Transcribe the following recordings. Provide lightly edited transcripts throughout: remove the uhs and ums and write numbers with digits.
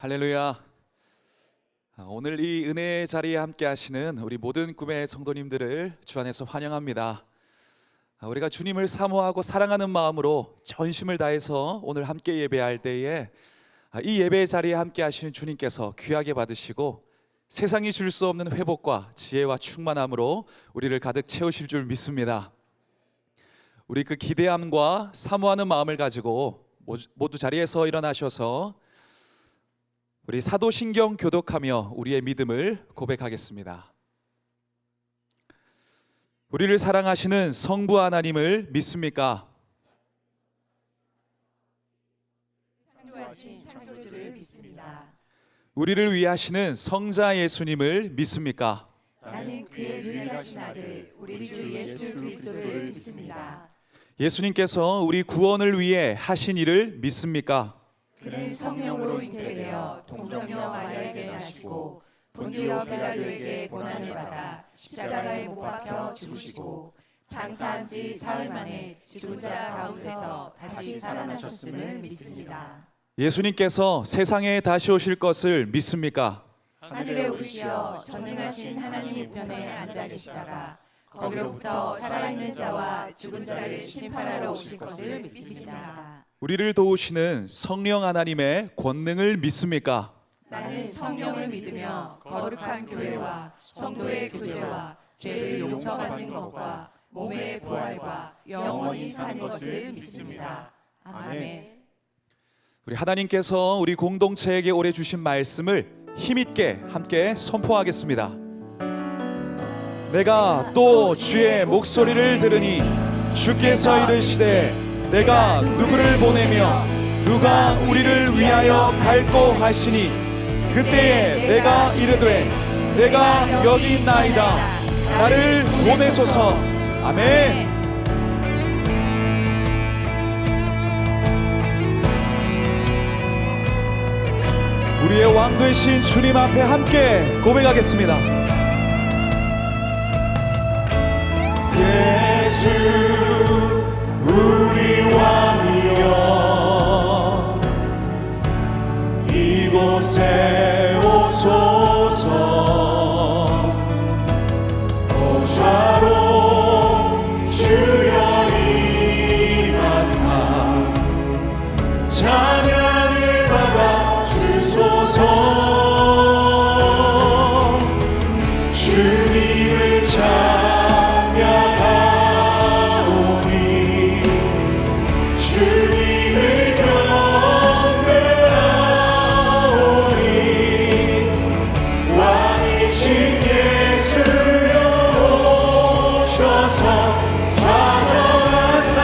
할렐루야. 오늘 이 은혜의 자리에 함께 하시는 우리 모든 꿈의 성도님들을 주 안에서 환영합니다. 우리가 주님을 사모하고 사랑하는 마음으로 전심을 다해서 오늘 함께 예배할 때에 이 예배의 자리에 함께 하시는 주님께서 귀하게 받으시고 세상이 줄 수 없는 회복과 지혜와 충만함으로 우리를 가득 채우실 줄 믿습니다. 우리 그 기대함과 사모하는 마음을 가지고 모두 자리에서 일어나셔서 우리 사도신경 교독하며 우리의 믿음을 고백하겠습니다. 우리를 사랑하시는 성부 하나님을 믿습니까? 창조하신 창조주를 믿습니다. 우리를 위하시는 성자 예수님을 믿습니까? 나는 그의 유일하신 아들 우리 주 예수 그리스도를 믿습니다. 예수님께서 우리 구원을 위해 하신 일을 믿습니까? 그는 성령으로 잉태되어 동정녀 마리아에게 나시고 본디오 빌라도에게 고난을 받아 십자가에 못 박혀 죽으시고 장사한 지 사흘 만에 죽은 자 가운데서 다시 살아나셨음을 믿습니다. 예수님께서 세상에 다시 오실 것을 믿습니까? 하늘에 오르시어 전능하신 하나님 우편에 앉아 계시다가 거기로부터 살아있는 자와 죽은 자를 심판하러 오실 것을 믿습니다. 우리를 도우시는 성령 하나님의 권능을 믿습니까? 나는 성령을 믿으며 거룩한 교회와 성도의 교제와 죄를 용서받는 것과 몸의 부활과 영원히 사는 것을 믿습니다. 아멘. 우리 하나님께서 우리 공동체에게 오래 주신 말씀을 힘있게 함께 선포하겠습니다. 내가 또 주의 목소리를 들으니 주께서 이르시되 내가 누구를 보내며 누가 우리를 위하여 갈고 하시니 그때에 내가 이르되 내가 여기 있나이다 나를 보내소서. 아멘. 우리의 왕 되신 주님 앞에 함께 고백하겠습니다. 예수 우리 왕이여 이곳에 오소서. 보좌로 주여 임하사 찬양을 받아 주소서. 주님을 찬양하오니 주님을 경배하오니 왕이신 예수여 오셔서 좌정하사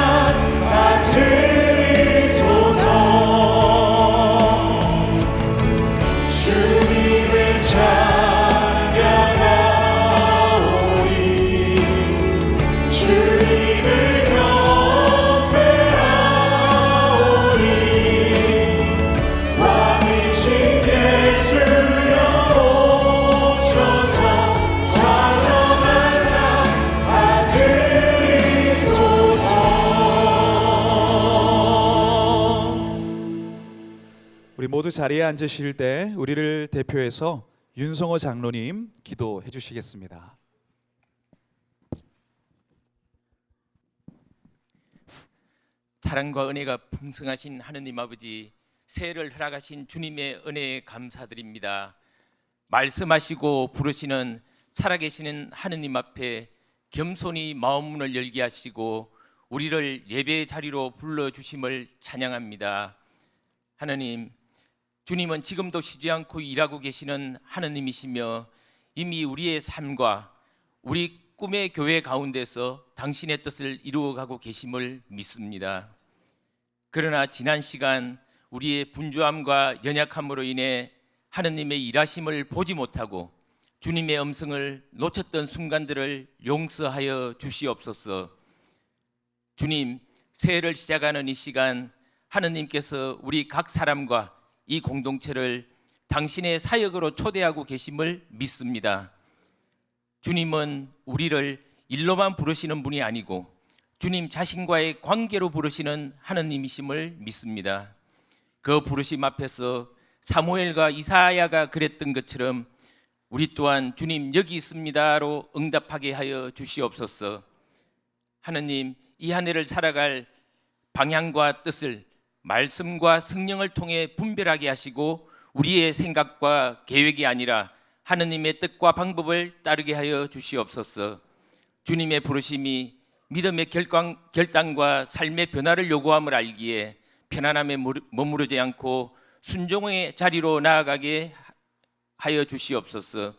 다스리소서. 주님을 찬양하오니 주님을 경배하오니 왕이신 예수여 오셔서 좌정하사 다스리소서. 우리 모두 자리에 앉으실 때 우리를 대표해서 윤성호 장로님 기도해 주시겠습니다. 사랑과 은혜가 풍성하신 하느님 아버지, 새해를 허락하신 주님의 은혜에 감사드립니다. 말씀하시고 부르시는 살아계시는 하느님 앞에 겸손히 마음 문을 열게 하시고 우리를 예배의 자리로 불러주심을 찬양합니다. 하느님, 주님은 지금도 쉬지 않고 일하고 계시는 하느님이시며 이미 우리의 삶과 우리 꿈의 교회 가운데서 당신의 뜻을 이루어가고 계심을 믿습니다. 그러나 지난 시간 우리의 분주함과 연약함으로 인해 하느님의 일하심을 보지 못하고 주님의 음성을 놓쳤던 순간들을 용서하여 주시옵소서. 주님, 새해를 시작하는 이 시간 하느님께서 우리 각 사람과 이 공동체를 당신의 사역으로 초대하고 계심을 믿습니다. 주님은 우리를 일로만 부르시는 분이 아니고 주님 자신과의 관계로 부르시는 하느님이심을 믿습니다. 그 부르심 앞에서 사무엘과 이사야가 그랬던 것처럼 우리 또한 주님 여기 있습니다로 응답하게 하여 주시옵소서. 하느님, 이 한 해를 살아갈 방향과 뜻을 말씀과 성령을 통해 분별하게 하시고 우리의 생각과 계획이 아니라 하느님의 뜻과 방법을 따르게 하여 주시옵소서. 주님의 부르심이 믿음의 결단과 삶의 변화를 요구함을 알기에 편안함에 머무르지 않고 순종의 자리로 나아가게 하여 주시옵소서.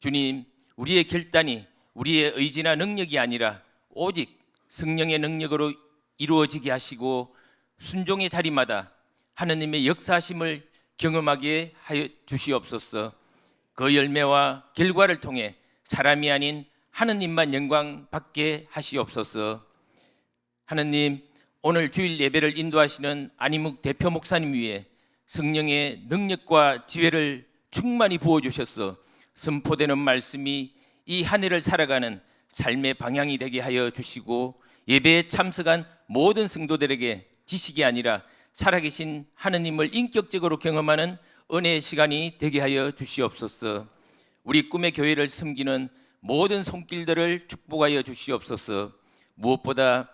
주님, 우리의 결단이 우리의 의지나 능력이 아니라 오직 성령의 능력으로 이루어지게 하시고 순종의 자리마다 하느님의 역사하심을 경험하게 하여 주시옵소서. 그 열매와 결과를 통해 사람이 아닌 하느님만 영광 받게 하시옵소서. 하느님, 오늘 주일 예배를 인도하시는 안희묵 대표 목사님 위에 성령의 능력과 지혜를 충만히 부어주셔서 선포되는 말씀이 이 한 해를 살아가는 삶의 방향이 되게 하여 주시고 예배에 참석한 모든 성도들에게 지식이 아니라 살아계신 하느님을 인격적으로 경험하는 은혜의 시간이 되게 하여 주시옵소서. 우리 꿈의 교회를 섬기는 모든 손길들을 축복하여 주시옵소서. 무엇보다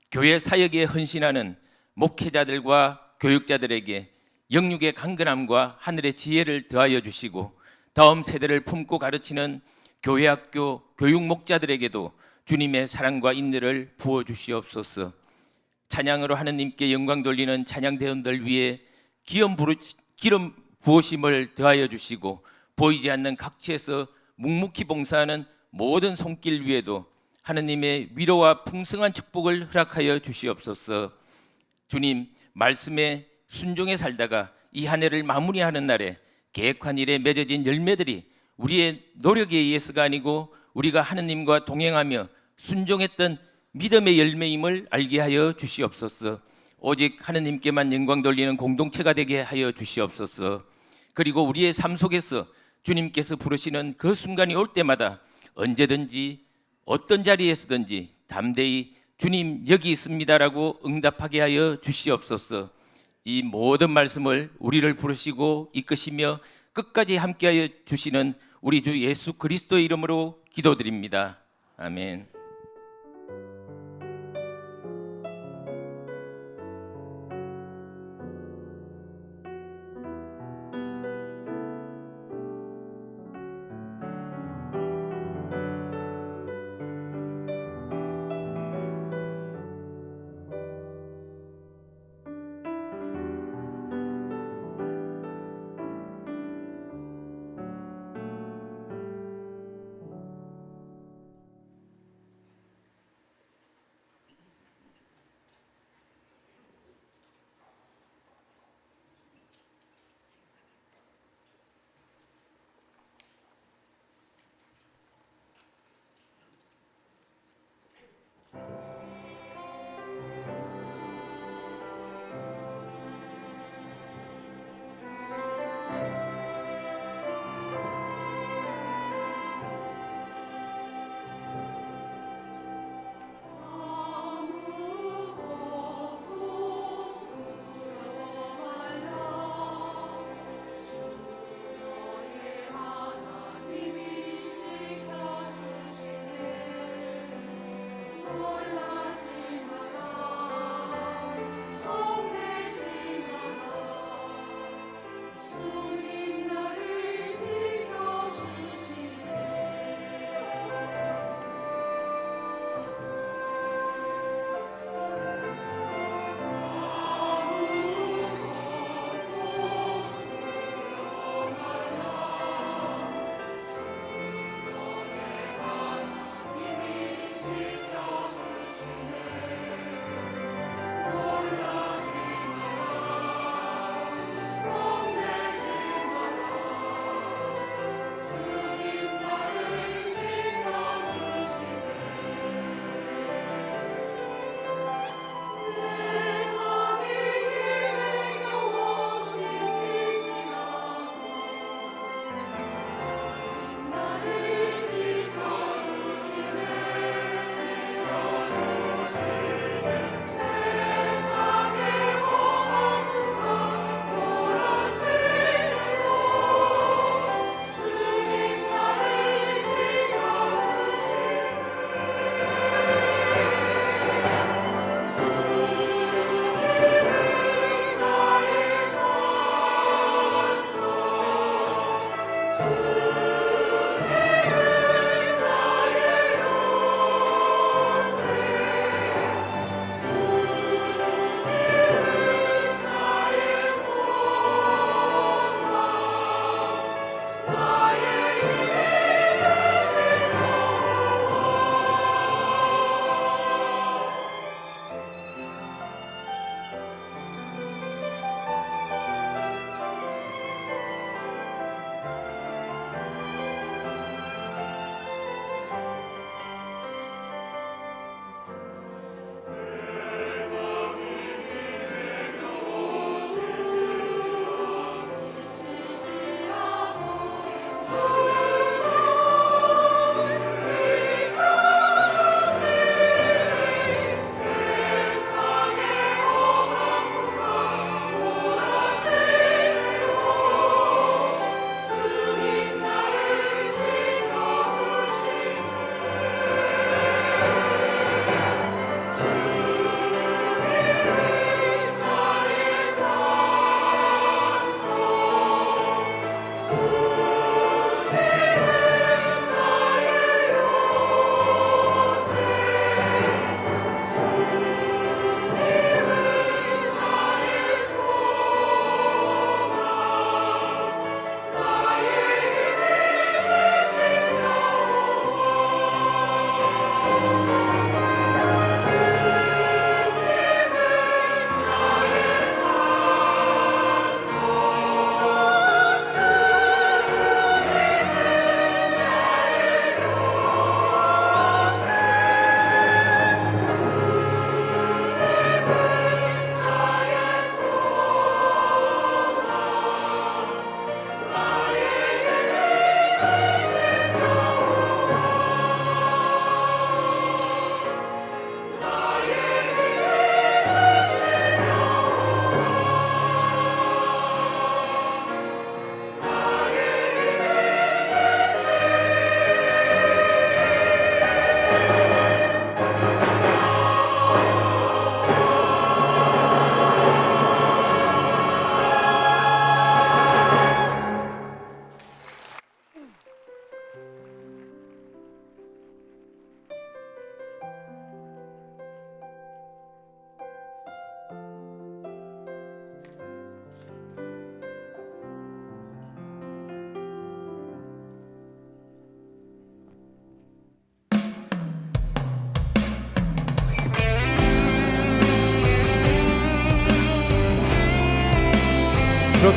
교회 사역에 헌신하는 목회자들과 교육자들에게 영육의 강건함과 하늘의 지혜를 더하여 주시고 다음 세대를 품고 가르치는 교회학교 교육 목자들에게도 주님의 사랑과 인내를 부어 주시옵소서. 찬양으로 하느님께 영광 돌리는 찬양대원들 위에 기름 부으심을 더하여 주시고 보이지 않는 각지에서 묵묵히 봉사하는 모든 손길 위에도 하느님의 위로와 풍성한 축복을 허락하여 주시옵소서. 주님, 말씀에 순종해 살다가 이 한 해를 마무리하는 날에 계획한 일에 맺어진 열매들이 우리의 노력에 의해서가 아니고 우리가 하느님과 동행하며 순종했던 믿음의 열매임을 알게 하여 주시옵소서. 오직 하느님께만 영광 돌리는 공동체가 되게 하여 주시옵소서. 그리고 우리의 삶 속에서 주님께서 부르시는 그 순간이 올 때마다 언제든지 어떤 자리에서든지 담대히 주님 여기 있습니다라고 응답하게 하여 주시옵소서. 이 모든 말씀을 우리를 부르시고 이끄시며 끝까지 함께하여 주시는 우리 주 예수 그리스도의 이름으로 기도드립니다. 아멘.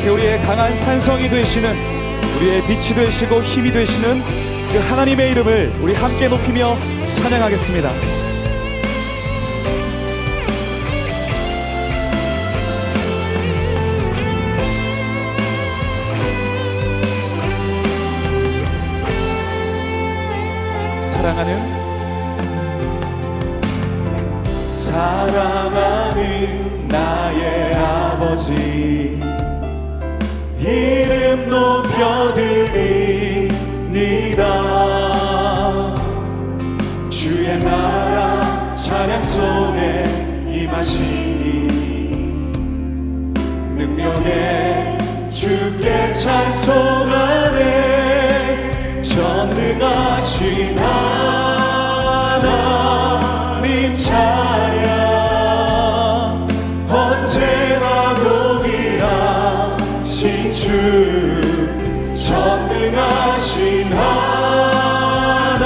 이렇게 우리의 강한 산성이 되시는, 우리의 빛이 되시고 힘이 되시는 그 하나님의 이름을 우리 함께 높이며 찬양하겠습니다. 사랑하는 나의 아버지, 이름 높여드립니다. 주의 나라 찬양 속에 임하시니 능력에 주께 찬송하네. 전능하신 하나님 찬양, 언제나 동일하신 주, 전능하신 하나님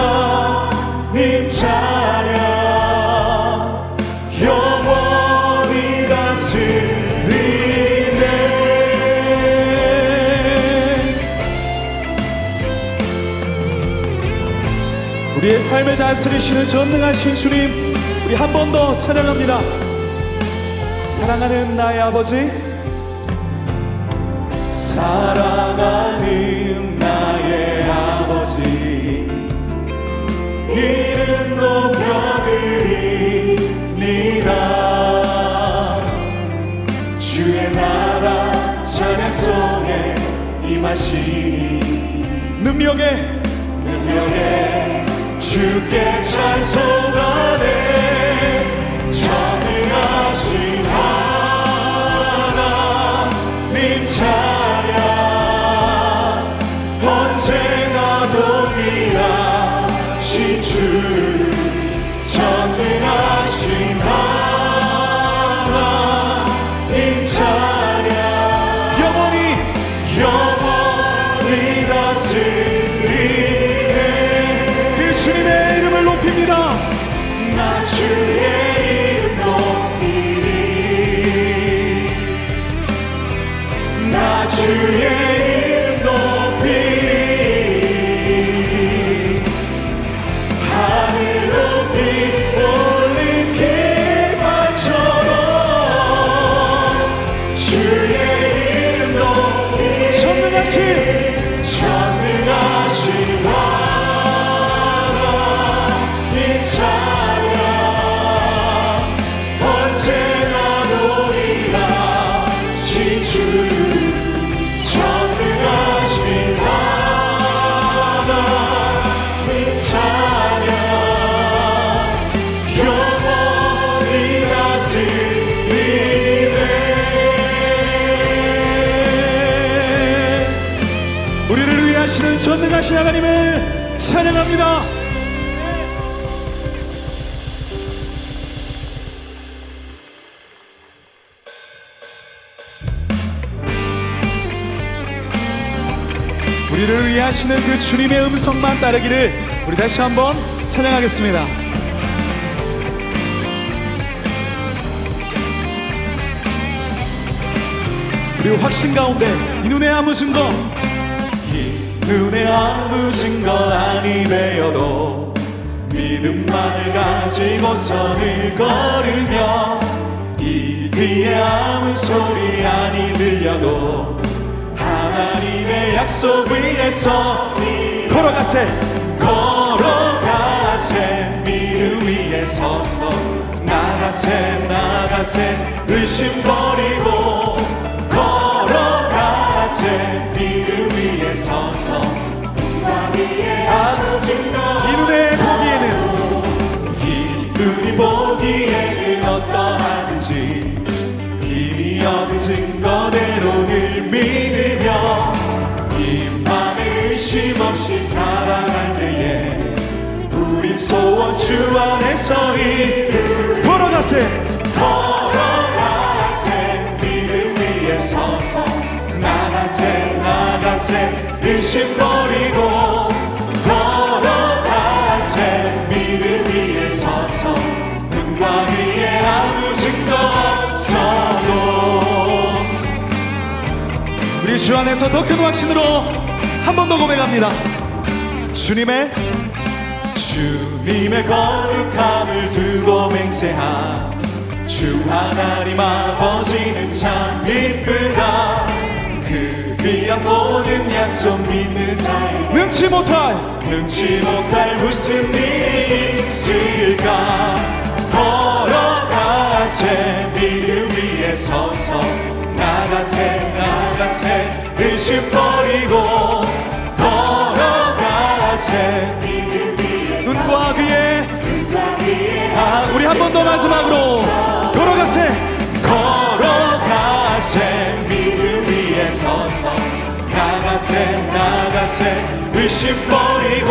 찬양, 영원히 다스리네. 우리의 삶을 다스리시는 전능하신 주님, 우리 한 번 더 찬양합니다. 사랑하는 나의 아버지, 사랑하는 나의 아버지, 이름 높여드립니다. 주의 나라 찬양 속에 임하시니 능력에 주께 찬송하네. 전능하신 하나님 찬양, 언제나 동일하신 주, 전능하신 하나님 찬양, 영원히 다스리네. 그 주님의 이름을 높입니다. 나 주의 이름 높이리, 나 주의 이름 높이리. 하늘 높이 올린 깃발처럼 주의 이름 높이리. 전능하신 하나님 찬양, 언제나 동일하신 주, 전능하신 하나님 찬양, 영원히 다스리네. 우리를 위하시는 전능하신 하나님을 찬양합니다. 우리를 위하시는 그 주님의 음성만 따르기를 우리 다시 한번 찬양하겠습니다. 우리 확신 가운데 이 눈에 아무 증거, 이 눈에 아무 증거 아니 되어도 믿음만을 가지고 선을 걸으며, 이 귀에 아무 소리 아니 들려도 하나님의 약속 위에서 걸어가세 믿음 위에 서서 나가세 의심 버리고 걸어가세 믿음 위에 서서 나 위에 아무 증거 이 눈에 보기에는 이 눈이 보기에는 어떠하든지 이미 얻은 증거대로 늘 믿으며 이 맘에 의심 없이 살아갈 때에 우린 소원 주 안에서 이루 걸어가세 믿음 위에 서서 나가세 의심 버리고 걸어가세 믿음 위에 서서 눈과 귀에 아무 증거 없어도 우리 주 안에서 더 큰 확신으로 한 번 더 고백합니다. 주님의 거룩함을 두고 맹세함. 주 하나님 아버지는 참 이쁘다. 그 귀한 모든 약속 믿는 자에 능치 못할 무슨 일이 있을까. 걸어가세 믿음 위에 서서 나가세 의심 버리고 걸어가세 눈과 귀에 우리 한 번 더 마지막으로 걸어가세 믿음 위에 서서 나가세 의심 버리고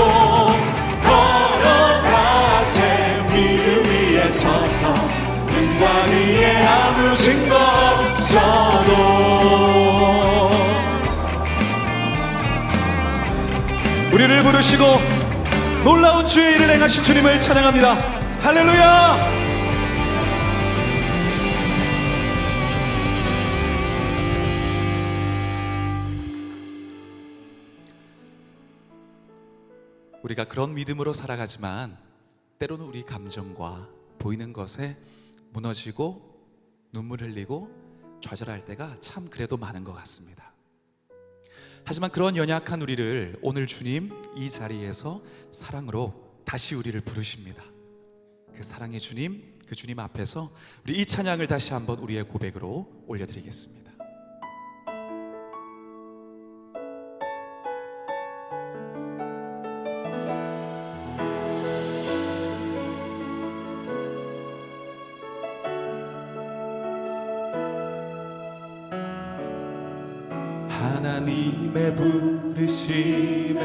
걸어가세 믿음 위에 서서 눈과 귀에 아무 증거 없어도. 우리를 부르시고 놀라운 주의 일을 행하신 주님을 찬양합니다. 할렐루야. 우리가 그런 믿음으로 살아가지만 때로는 우리 감정과 보이는 것에 무너지고 눈물 흘리고 좌절할 때가 참 그래도 많은 것 같습니다. 하지만 그런 연약한 우리를 오늘 주님 이 자리에서 사랑으로 다시 우리를 부르십니다. 그 사랑의 주님, 그 주님 앞에서 우리 이 찬양을 다시 한번 우리의 고백으로 올려드리겠습니다. 하나님의 부르심에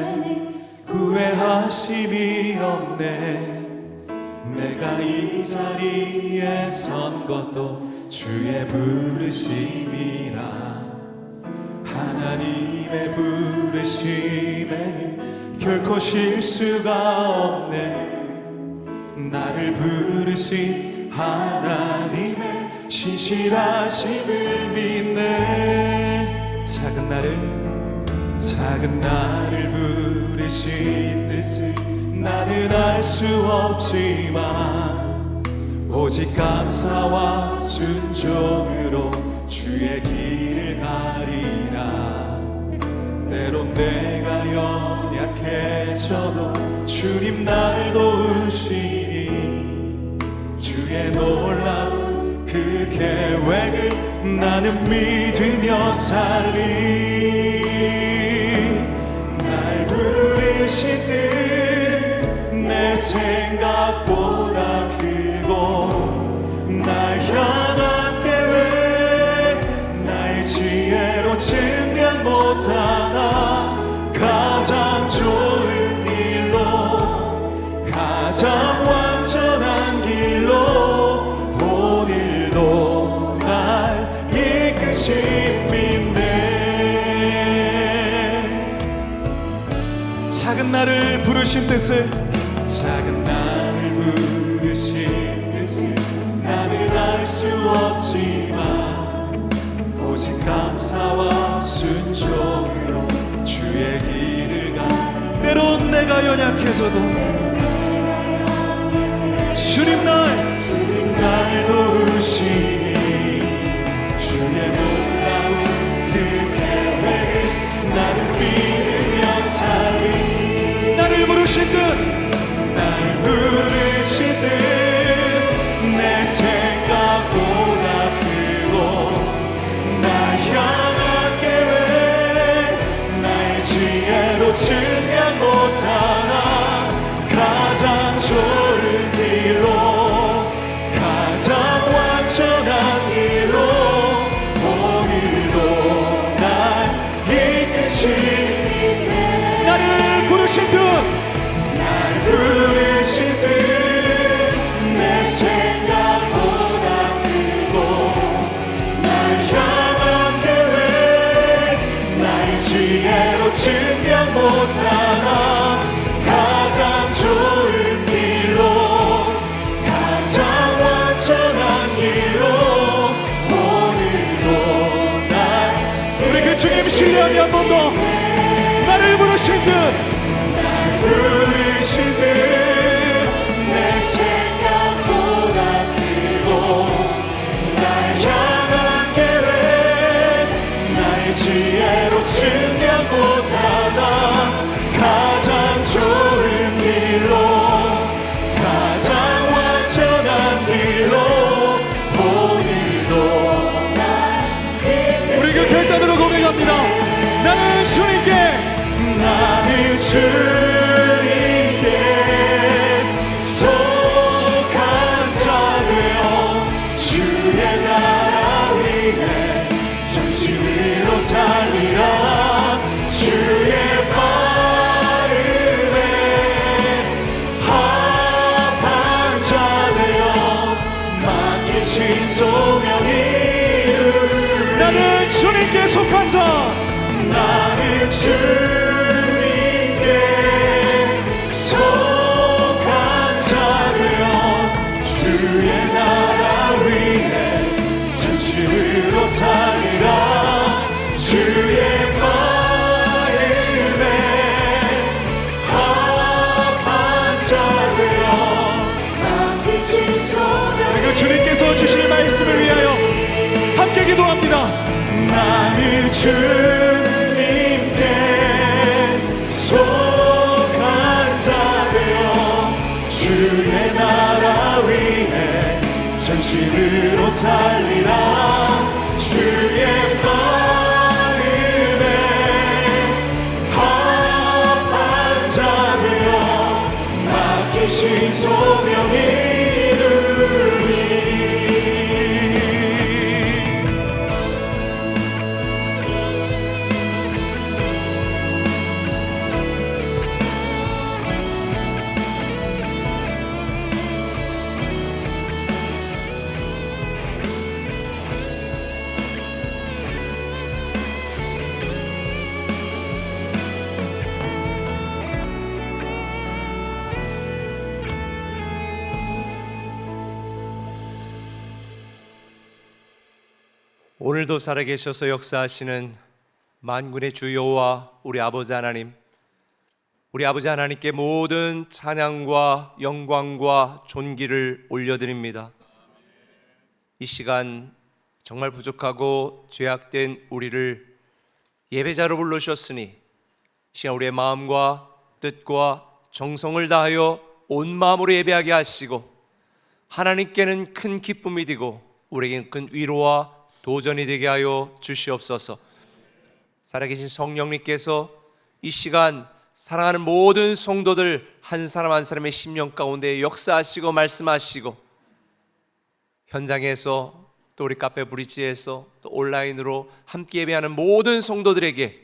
후회하심이 없네. 내가 이 자리에 선 것도 주의 부르심이라. 하나님의 부르심에는 결코 실수가 없네. 나를 부르신 하나님의 신실하심을 믿네. 작은 나를 부르신 뜻을 나는 알 수 없지만 오직 감사와 순종으로 주의 길을 가리라. 때론 내가 연약해져도 주님 날 도우시니 주의 놀라운 그 계획을 나는 믿으며 살리. 날 부르신 뜻 내 생각보다 크고 날 향한 계획 나의 지혜로 증명 못하나 가장 좋은 길로 가장 완전한 길로 오늘도 날 이끄신 믿네. 작은 나를 부르신 뜻을 나는 알 수 없지만 오직 감사와 순종으로 주의 길을 가. 때론 내가 연약해져도 주님 날 도우시니 주의 놀라운 그 계획을 나는 믿으며 살리. 나를 부르신 뜻 내 생각보다 크고 날 향한 계획 나의 지혜로 증명 못하나 가장 좋은 길로 가장 완전한 길로 오늘도 날 이끄신 나를 부르신 뜻 내 생각보다 크고 날 향한 계획 나의 지혜로 증명 못하나 가장 좋은 길로 가장 완전한 길로 오늘도 날 우리 그 주님 시여 부르신 듯 부르신 듯내 생각보다 크고 날 향한 계획 나의 지혜로 측량 못하다 가장 좋은 길로 가장 완전한 길로 오늘도 우리 그 결단으로 고백합니다. 나는 주님께 속한 자 되어 주의 나라 위해 전심으로 살리라 주의 마음에 합한 자 되어 맡기신 소명이 이루리 나는 주님께 속한 자 나는 주님께 속한 자 되어 주의 나라 위해 전심으로 살리라 주의 마음에 합한 자 되어 맡기신 소명 그 주님께서 주실 말씀을 위하여 함께 기도합니다. 나는 주님께 속한 자 되어 주의 나라 위해 전심으로 살리라 주의 마음에 합한 자 되어 맡기신 소명이 이루리 오늘도 살아계셔서 역사하시는 만군의 주 여호와 우리 아버지 하나님, 우리 아버지 하나님께 모든 찬양과 영광과 존귀를 올려드립니다. 이 시간 정말 부족하고 죄악된 우리를 예배자로 불러주셨으니 이 시간 우리의 마음과 뜻과 정성을 다하여 온 마음으로 예배하게 하시고 하나님께는 큰 기쁨이 되고 우리에게는 큰 위로와 도전이 되게 하여 주시옵소서. 살아계신 성령님께서 이 시간 사랑하는 모든 성도들 한 사람 한 사람의 심령 가운데 역사하시고 말씀하시고 현장에서 또 우리 카페 브릿지에서 또 온라인으로 함께 예배하는 모든 성도들에게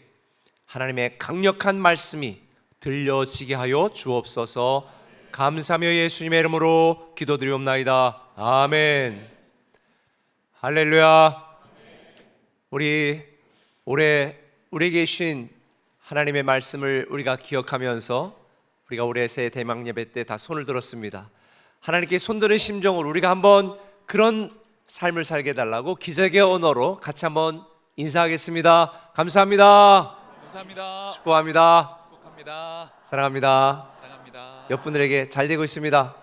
하나님의 강력한 말씀이 들려지게 하여 주옵소서. 감사하며 예수님의 이름으로 기도드리옵나이다. 아멘. 할렐루야. 우리 올해 우리에게 주신 하나님의 말씀을 우리가 기억하면서 우리가 올해 새 대망 예배 때 다 손을 들었습니다. 하나님께 손드는 심정으로 우리가 한번 그런 삶을 살게 해달라고 기적의 언어로 같이 한번 인사하겠습니다. 감사합니다. 감사합니다. 축복합니다. 축복합니다. 사랑합니다. 사랑합니다. 옆 분들에게 잘 되고 있습니다.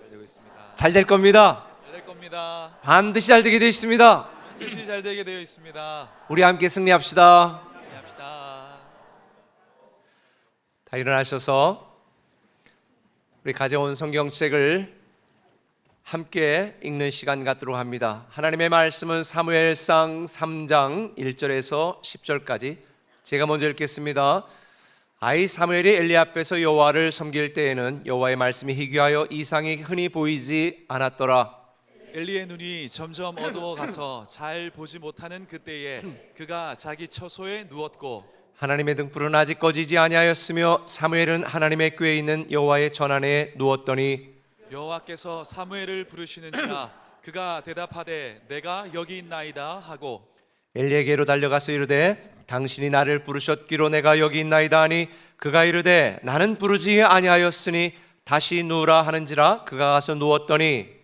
잘 되고 있습니다. 잘 될 겁니다. 잘 될 겁니다. 반드시 잘 되게 되어 있습니다. 반드시 잘 되게 되어 있습니다. 우리 함께 승리합시다. 합시다. 다 일어나셔서 우리 가져온 성경책을 함께 읽는 시간 갖도록 합니다. 하나님의 말씀은 사무엘상 3장 1절에서 10절까지 제가 먼저 읽겠습니다. 아이 사무엘이 엘리 앞에서 여호와를 섬길 때에는 여호와의 말씀이 희귀하여 이상이 흔히 보이지 않았더라. 엘리의 눈이 점점 어두워가서 잘 보지 못하는 그때에 그가 자기 처소에 누웠고 하나님의 등불은 아직 꺼지지 아니하였으며 사무엘은 하나님의 궤에 있는 여호와의 전안에 누웠더니 여호와께서 사무엘을 부르시는지라 그가 대답하되 내가 여기 있나이다 하고 엘리에게로 달려가서 이르되 당신이 나를 부르셨기로 내가 여기 있나이다 하니 그가 이르되 나는 부르지 아니하였으니 다시 누우라 하는지라 그가 가서 누웠더니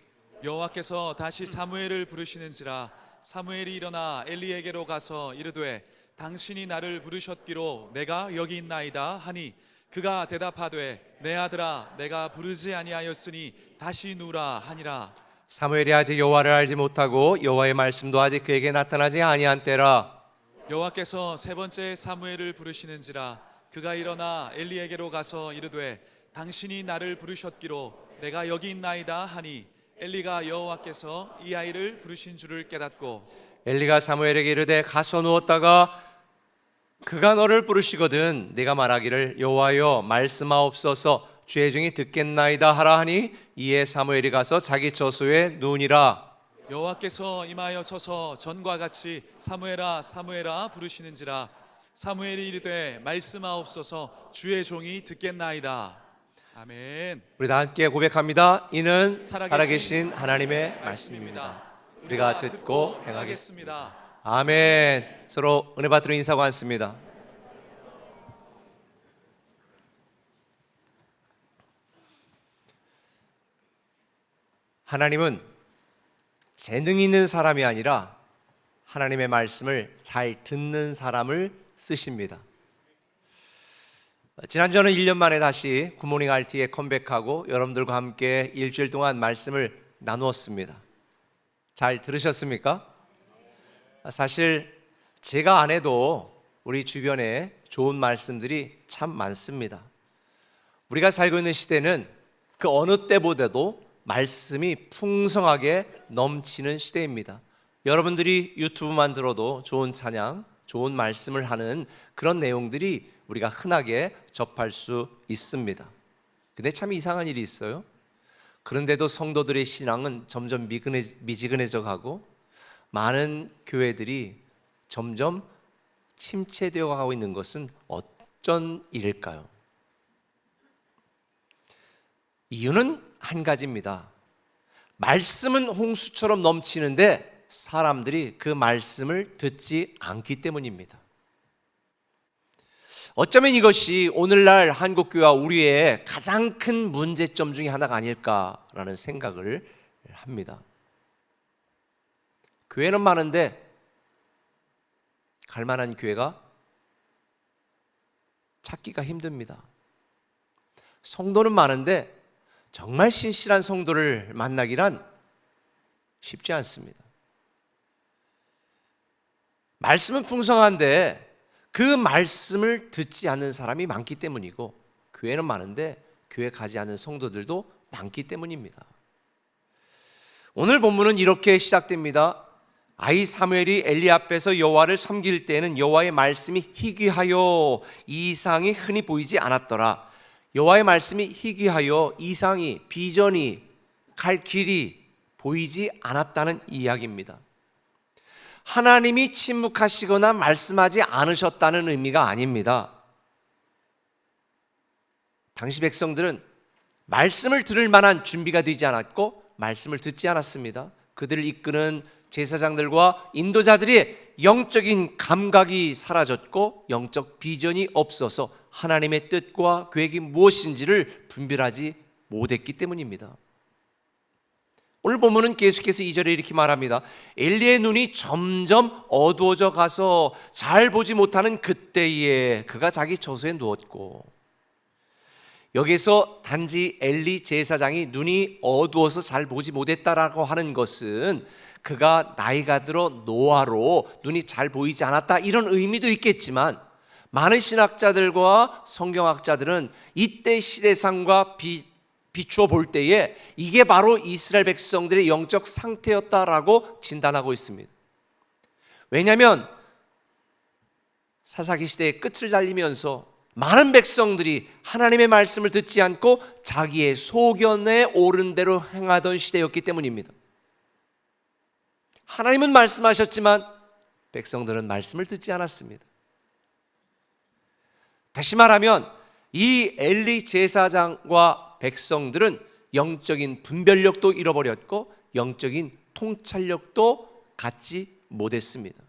여호와께서 다시 사무엘을 부르시는지라 사무엘이 일어나 엘리에게로 가서 이르되 당신이 나를 부르셨기로 내가 여기 있나이다 하니 그가 대답하되 내 아들아 내가 부르지 아니하였으니 다시 누라 하니라. 사무엘이 아직 여호와를 알지 못하고 여호와의 말씀도 아직 그에게 나타나지 아니한 때라. 여호와께서 세 번째 사무엘을 부르시는지라 그가 일어나 엘리에게로 가서 이르되 당신이 나를 부르셨기로 내가 여기 있나이다 하니 엘리가 여호와께서 이 아이를 부르신 줄을 깨닫고 엘리가 사무엘에게 이르되 가서 누웠다가 그가 너를 부르시거든 네가 말하기를 여호와여 말씀하옵소서 주의 종이 듣겠나이다 하라 하니 이에 사무엘이 가서 자기 처소에 누우니라. 여호와께서 임하여 서서 전과 같이 사무엘아 사무엘아 부르시는지라 사무엘이 이르되 말씀하옵소서 주의 종이 듣겠나이다. 아멘. 우리 다 함께 고백합니다. 이는 살아계신 살아계신 하나님의 말씀입니다. 우리가 듣고 행하겠습니다. 행하겠습니다. 아멘. 서로 은혜 받들어 인사하고 앉습니다. 하나님은 재능 있는 사람이 아니라 하나님의 말씀을 잘 듣는 사람을 쓰십니다. 지난주에는 1년 만에 다시 굿모닝 RT에 컴백하고 여러분들과 함께 일주일 동안 말씀을 나누었습니다. 잘 들으셨습니까? 사실 제가 안 해도 우리 주변에 좋은 말씀들이 참 많습니다. 우리가 살고 있는 시대는 그 어느 때보다도 말씀이 풍성하게 넘치는 시대입니다. 여러분들이 유튜브만 들어도 좋은 찬양, 좋은 말씀을 하는 그런 내용들이 우리가 흔하게 접할 수 있습니다. 근데 참 이상한 일이 있어요. 그런데도 성도들의 신앙은 점점 미지근해져 가고 많은 교회들이 점점 침체되어 가고 있는 것은 어쩐 일일까요? 이유는 한 가지입니다. 말씀은 홍수처럼 넘치는데 사람들이 그 말씀을 듣지 않기 때문입니다. 어쩌면 이것이 오늘날 한국교회와 우리의 가장 큰 문제점 중에 하나가 아닐까라는 생각을 합니다. 교회는 많은데 갈 만한 교회가 찾기가 힘듭니다. 성도는 많은데 정말 신실한 성도를 만나기란 쉽지 않습니다. 말씀은 풍성한데 그 말씀을 듣지 않는 사람이 많기 때문이고 교회는 많은데 교회 가지 않는 성도들도 많기 때문입니다. 오늘 본문은 이렇게 시작됩니다. 아이 사무엘이 엘리 앞에서 여호와를 섬길 때에는 여호와의 말씀이 희귀하여 이상이 흔히 보이지 않았더라. 여호와의 말씀이 희귀하여 이상이 비전이 갈 길이 보이지 않았다는 이야기입니다. 하나님이 침묵하시거나 말씀하지 않으셨다는 의미가 아닙니다. 당시 백성들은 말씀을 들을 만한 준비가 되지 않았고 말씀을 듣지 않았습니다. 그들을 이끄는 제사장들과 인도자들의 영적인 감각이 사라졌고 영적 비전이 없어서 하나님의 뜻과 계획이 무엇인지를 분별하지 못했기 때문입니다. 오늘 본문은 계속해서 2절에 이렇게 말합니다. 엘리의 눈이 점점 어두워져 가서 잘 보지 못하는 그때에 그가 자기 처소에 누웠고, 여기서 단지 엘리 제사장이 눈이 어두워서 잘 보지 못했다라고 하는 것은 그가 나이가 들어 노화로 눈이 잘 보이지 않았다 이런 의미도 있겠지만, 많은 신학자들과 성경학자들은 이때 시대상과 비추어 볼 때에 이게 바로 이스라엘 백성들의 영적 상태였다라고 진단하고 있습니다. 왜냐하면 사사기 시대의 끝을 달리면서 많은 백성들이 하나님의 말씀을 듣지 않고 자기의 소견에 오른 대로 행하던 시대였기 때문입니다. 하나님은 말씀하셨지만 백성들은 말씀을 듣지 않았습니다. 다시 말하면 이 엘리 제사장과 백성들은 영적인 분별력도 잃어버렸고 영적인 통찰력도 갖지 못했습니다.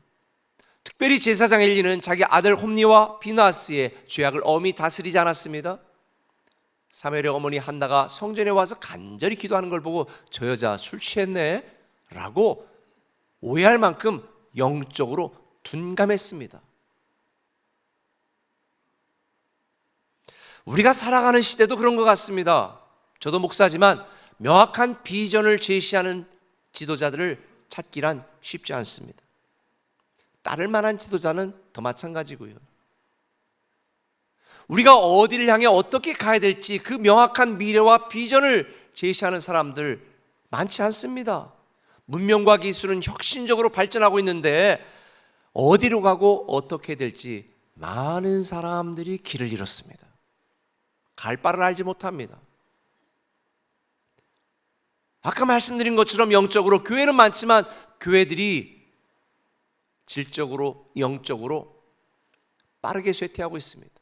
특별히 제사장 엘리는 자기 아들 홈니와 비나스의 죄악을 엄히 다스리지 않았습니다. 사무엘의 어머니 한나가 성전에 와서 간절히 기도하는 걸 보고 저 여자 술 취했네 라고 오해할 만큼 영적으로 둔감했습니다. 우리가 살아가는 시대도 그런 것 같습니다. 저도 목사지만 명확한 비전을 제시하는 지도자들을 찾기란 쉽지 않습니다. 따를 만한 지도자는 더 마찬가지고요. 우리가 어디를 향해 어떻게 가야 될지 그 명확한 미래와 비전을 제시하는 사람들 많지 않습니다. 문명과 기술은 혁신적으로 발전하고 있는데 어디로 가고 어떻게 될지 많은 사람들이 길을 잃었습니다. 갈 바를 알지 못합니다. 아까 말씀드린 것처럼 영적으로 교회는 많지만 교회들이 질적으로 영적으로 빠르게 쇠퇴하고 있습니다.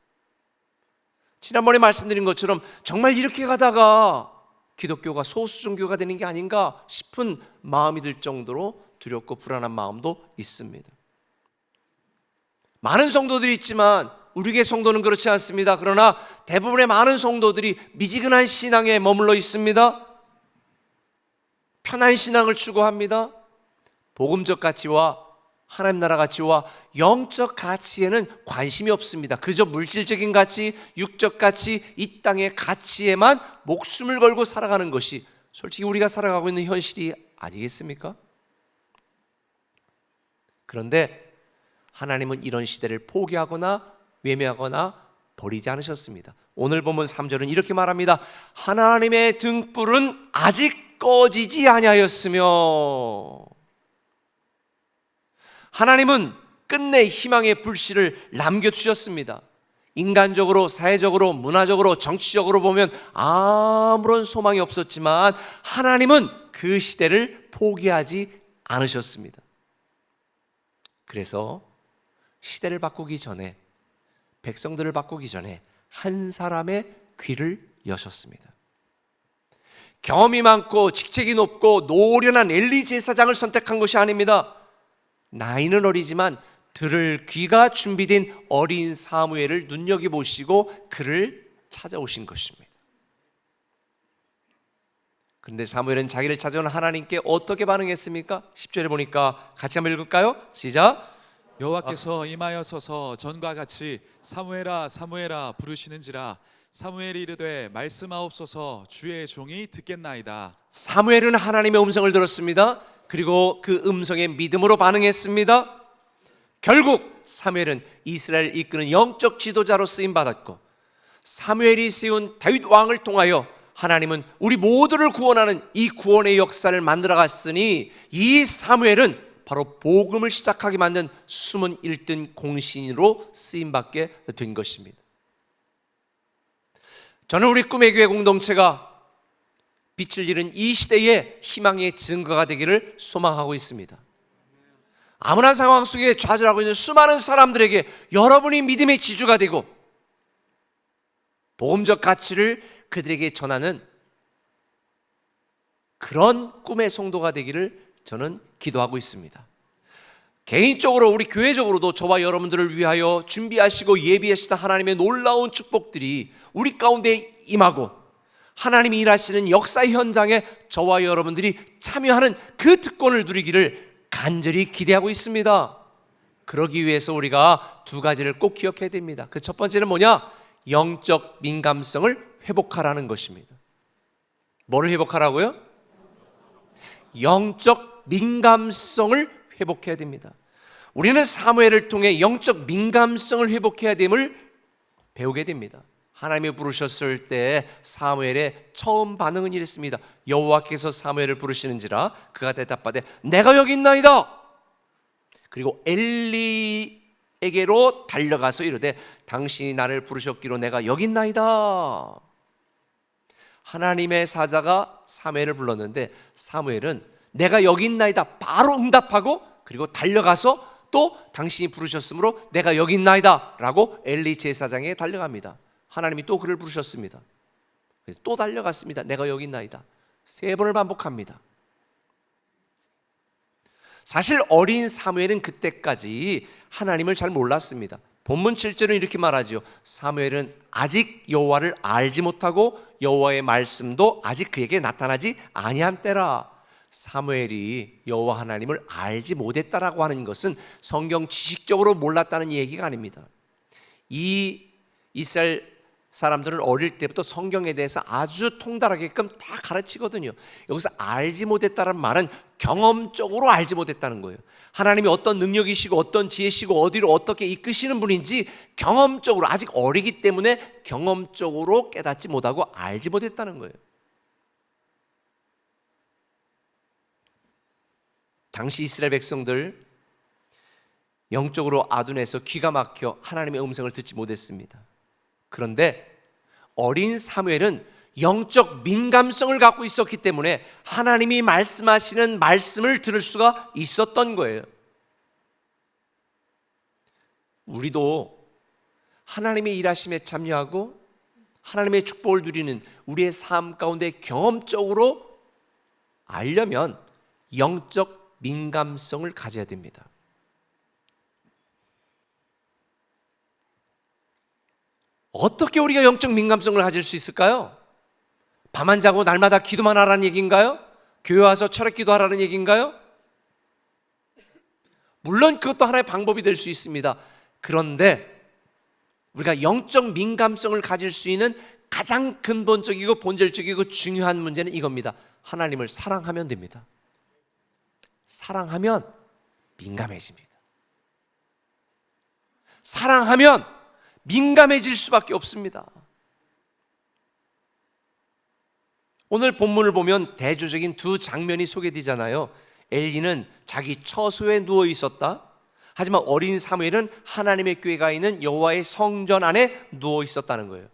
지난번에 말씀드린 것처럼 정말 이렇게 가다가 기독교가 소수 종교가 되는 게 아닌가 싶은 마음이 들 정도로 두렵고 불안한 마음도 있습니다. 많은 성도들이 있지만 우리 교회 성도는 그렇지 않습니다. 그러나 대부분의 많은 성도들이 미지근한 신앙에 머물러 있습니다. 편한 신앙을 추구합니다. 복음적 가치와 하나님 나라 가치와 영적 가치에는 관심이 없습니다. 그저 물질적인 가치, 육적 가치, 이 땅의 가치에만 목숨을 걸고 살아가는 것이 솔직히 우리가 살아가고 있는 현실이 아니겠습니까? 그런데 하나님은 이런 시대를 포기하거나 외면하거나 버리지 않으셨습니다. 오늘 본문 3절은 이렇게 말합니다. 하나님의 등불은 아직 꺼지지 아니하였으며, 하나님은 끝내 희망의 불씨를 남겨주셨습니다. 인간적으로, 사회적으로, 문화적으로, 정치적으로 보면 아무런 소망이 없었지만 하나님은 그 시대를 포기하지 않으셨습니다. 그래서 시대를 바꾸기 전에, 백성들을 바꾸기 전에 한 사람의 귀를 여셨습니다. 경험이 많고 직책이 높고 노련한 엘리 제사장을 선택한 것이 아닙니다. 나이는 어리지만 들을 귀가 준비된 어린 사무엘을 눈여겨보시고 그를 찾아오신 것입니다. 그런데 사무엘은 자기를 찾아온 하나님께 어떻게 반응했습니까? 10절에 보니까 같이 한번 읽을까요? 시작. 여호와께서 임하여서서 전과 같이 사무엘아 사무엘아 부르시는지라 사무엘이 이르되 말씀하옵소서 주의 종이 듣겠나이다. 사무엘은 하나님의 음성을 들었습니다. 그리고 그 음성에 믿음으로 반응했습니다. 결국 사무엘은 이스라엘을 이끄는 영적 지도자로 쓰임받았고, 사무엘이 세운 다윗 왕을 통하여 하나님은 우리 모두를 구원하는 이 구원의 역사를 만들어 갔으니 이 사무엘은 바로 복음을 시작하게 만든 숨은 1등 공신으로 쓰임받게 된 것입니다. 저는 우리 꿈의 교회 공동체가 빛을 잃은 이 시대에 희망의 증거가 되기를 소망하고 있습니다. 아무나 상황 속에 좌절하고 있는 수많은 사람들에게 여러분이 믿음의 지주가 되고 복음적 가치를 그들에게 전하는 그런 꿈의 성도가 되기를 저는 기도하고 있습니다. 개인적으로 우리 교회적으로도 저와 여러분들을 위하여 준비하시고 예비하시다 하나님의 놀라운 축복들이 우리 가운데 임하고 하나님이 일하시는 역사 현장에 저와 여러분들이 참여하는 그 특권을 누리기를 간절히 기대하고 있습니다. 그러기 위해서 우리가 두 가지를 꼭 기억해야 됩니다. 그 첫 번째는 뭐냐? 영적 민감성을 회복하라는 것입니다. 뭐를 회복하라고요? 영적 민감성을 회복해야 됩니다. 우리는 사무엘을 통해 영적 민감성을 회복해야 됨을 배우게 됩니다. 하나님이 부르셨을 때 사무엘의 처음 반응은 이랬습니다. 여호와께서 사무엘을 부르시는지라 그가 대답하되 내가 여기 있나이다. 그리고 엘리에게로 달려가서 이르되 당신이 나를 부르셨기로 내가 여기 있나이다. 하나님의 사자가 사무엘을 불렀는데 사무엘은 내가 여기 있나이다 바로 응답하고 그리고 달려가서 또 당신이 부르셨으므로 내가 여기 있나이다 라고 엘리 제사장에게 달려갑니다. 하나님이 또 그를 부르셨습니다. 또 달려갔습니다. 내가 여기 있나이다. 3번을 반복합니다. 사실 어린 사무엘은 그때까지 하나님을 잘 몰랐습니다. 본문 7절은 이렇게 말하죠. 사무엘은 아직 여호와를 알지 못하고 여호와의 말씀도 아직 그에게 나타나지 아니한 때라. 사무엘이 여호와 하나님을 알지 못했다라고 하는 것은 성경 지식적으로 몰랐다는 얘기가 아닙니다. 이 이스라엘 사람들은 어릴 때부터 성경에 대해서 아주 통달하게끔 다 가르치거든요. 여기서 알지 못했다는 말은 경험적으로 알지 못했다는 거예요. 하나님이 어떤 능력이시고 어떤 지혜시고 어디로 어떻게 이끄시는 분인지 경험적으로, 아직 어리기 때문에 경험적으로 깨닫지 못하고 알지 못했다는 거예요. 당시 이스라엘 백성들 영적으로 아둔해서 귀가 막혀 하나님의 음성을 듣지 못했습니다. 그런데 어린 사무엘은 영적 민감성을 갖고 있었기 때문에 하나님이 말씀하시는 말씀을 들을 수가 있었던 거예요. 우리도 하나님의 일하심에 참여하고 하나님의 축복을 누리는 우리의 삶 가운데 경험적으로 알려면 영적 민감성을 가져야 됩니다. 어떻게 우리가 영적 민감성을 가질 수 있을까요? 밤 안 자고 날마다 기도만 하라는 얘기인가요? 교회 와서 철학 기도하라는 얘기인가요? 물론 그것도 하나의 방법이 될 수 있습니다. 그런데 우리가 영적 민감성을 가질 수 있는 가장 근본적이고 본질적이고 중요한 문제는 이겁니다. 하나님을 사랑하면 됩니다. 사랑하면 민감해집니다. 사랑하면 민감해질 수밖에 없습니다. 오늘 본문을 보면 대조적인 두 장면이 소개되잖아요. 엘리는 자기 처소에 누워 있었다. 하지만 어린 사무엘은 하나님의 교회가 있는 여호와의 성전 안에 누워 있었다는 거예요.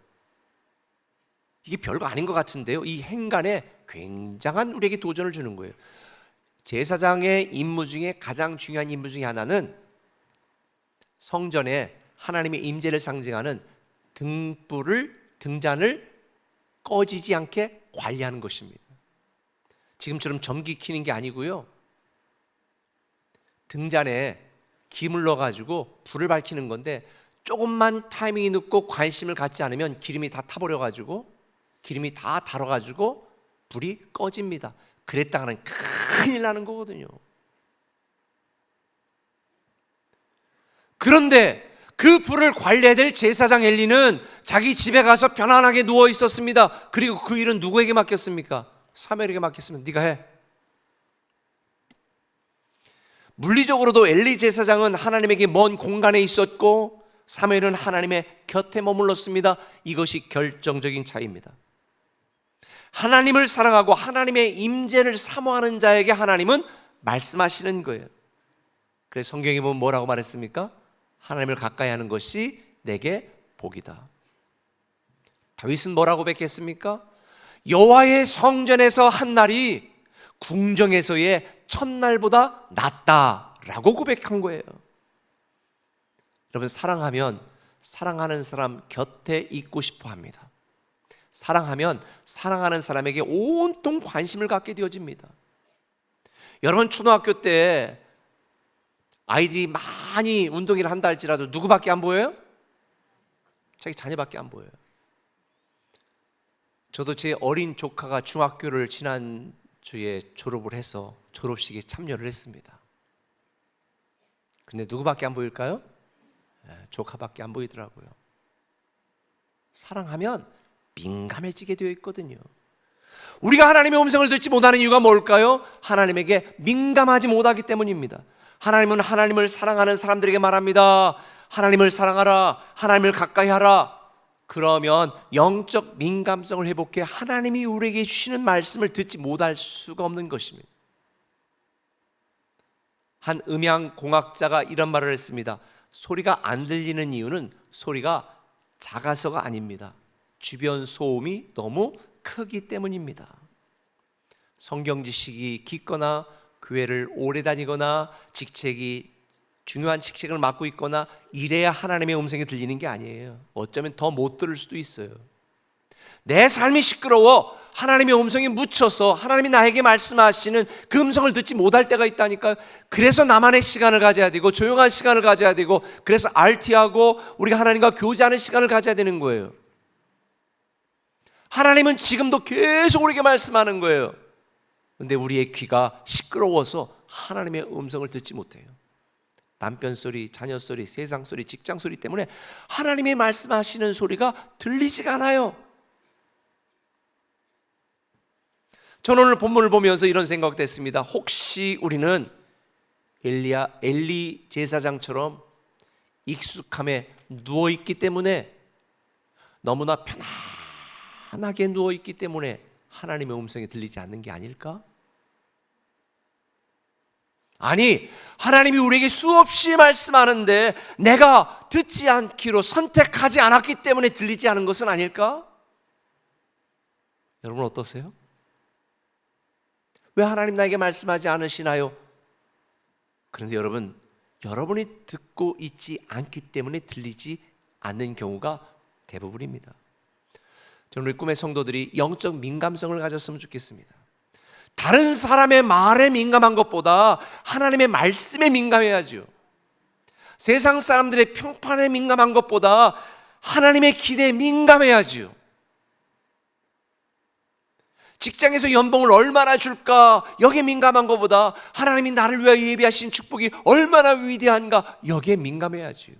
이게 별거 아닌 것 같은데요, 이 행간에 굉장한 우리에게 도전을 주는 거예요. 제사장의 임무 중에 가장 중요한 임무 중에 하나는 성전에 하나님의 임재를 상징하는 등잔을 꺼지지 않게 관리하는 것입니다. 지금처럼 전기 켜는 게 아니고요, 등잔에 김을 넣어가지고 불을 밝히는 건데 조금만 타이밍이 늦고 관심을 갖지 않으면 기름이 다 타버려가지고 기름이 다 달아가지고 불이 꺼집니다. 그랬다가는 큰일 나는 거거든요. 그런데 그 불을 관리해야 될 제사장 엘리는 자기 집에 가서 편안하게 누워 있었습니다. 그리고 그 일은 누구에게 맡겼습니까? 사무엘에게 맡겼으면 네가 해. 물리적으로도 엘리 제사장은 하나님에게 먼 공간에 있었고 사무엘은 하나님의 곁에 머물렀습니다. 이것이 결정적인 차이입니다. 하나님을 사랑하고 하나님의 임재를 사모하는 자에게 하나님은 말씀하시는 거예요. 그래서 성경에 보면 뭐라고 말했습니까? 하나님을 가까이 하는 것이 내게 복이다. 다윗은 뭐라고 고백했습니까? 여호와의 성전에서 한 날이 궁정에서의 첫날보다 낫다라고 고백한 거예요. 여러분, 사랑하면 사랑하는 사람 곁에 있고 싶어 합니다. 사랑하면 사랑하는 사람에게 온통 관심을 갖게 되어집니다. 여러분, 초등학교 때 아이들이 많이 운동회를 한다 할지라도 누구밖에 안 보여요? 자기 자녀밖에 안 보여요. 저도 제 어린 조카가 중학교를 지난주에 졸업을 해서 졸업식에 참여를 했습니다. 근데 누구밖에 안 보일까요? 조카밖에 안 보이더라고요. 사랑하면 민감해지게 되어 있거든요. 우리가 하나님의 음성을 듣지 못하는 이유가 뭘까요? 하나님에게 민감하지 못하기 때문입니다. 하나님은 하나님을 사랑하는 사람들에게 말합니다. 하나님을 사랑하라, 하나님을 가까이 하라. 그러면 영적 민감성을 회복해 하나님이 우리에게 주시는 말씀을 듣지 못할 수가 없는 것입니다. 한 음향공학자가 이런 말을 했습니다. 소리가 안 들리는 이유는 소리가 작아서가 아닙니다. 주변 소음이 너무 크기 때문입니다. 성경 지식이 깊거나 교회를 오래 다니거나 중요한 직책을 맡고 있거나 이래야 하나님의 음성이 들리는 게 아니에요. 어쩌면 더 못 들을 수도 있어요. 내 삶이 시끄러워 하나님의 음성이 묻혀서 하나님이 나에게 말씀하시는 그 음성을 듣지 못할 때가 있다니까요. 그래서 나만의 시간을 가져야 되고 조용한 시간을 가져야 되고, 그래서 RT하고 우리가 하나님과 교제하는 시간을 가져야 되는 거예요. 하나님은 지금도 계속 우리에게 말씀하는 거예요. 근데 우리의 귀가 시끄러워서 하나님의 음성을 듣지 못해요. 남편 소리, 자녀 소리, 세상 소리, 직장 소리 때문에 하나님의 말씀하시는 소리가 들리지가 않아요. 저는 오늘 본문을 보면서 이런 생각됐습니다. 혹시 우리는 엘리 제사장처럼 익숙함에 누워있기 때문에, 너무나 편안하게 누워있기 때문에 하나님의 음성이 들리지 않는 게 아닐까? 아니, 하나님이 우리에게 수없이 말씀하는데 내가 듣지 않기로 선택하지 않았기 때문에 들리지 않은 것은 아닐까? 여러분 어떠세요? 왜 하나님 나에게 말씀하지 않으시나요? 그런데 여러분이 듣고 있지 않기 때문에 들리지 않는 경우가 대부분입니다. 저는 우리 꿈의 성도들이 영적 민감성을 가졌으면 좋겠습니다. 다른 사람의 말에 민감한 것보다 하나님의 말씀에 민감해야죠. 세상 사람들의 평판에 민감한 것보다 하나님의 기대에 민감해야죠. 직장에서 연봉을 얼마나 줄까 여기에 민감한 것보다 하나님이 나를 위하여 예비하신 축복이 얼마나 위대한가 여기에 민감해야죠.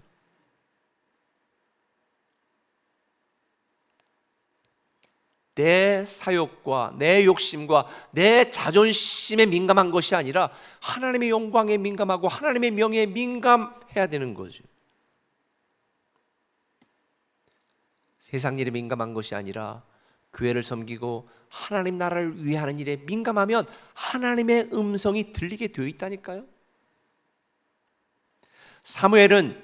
내 사욕과 내 욕심과 내 자존심에 민감한 것이 아니라 하나님의 영광에 민감하고 하나님의 명예에 민감해야 되는 거죠. 세상 일에 민감한 것이 아니라 교회를 섬기고 하나님 나라를 위해 하는 일에 민감하면 하나님의 음성이 들리게 되어 있다니까요. 사무엘은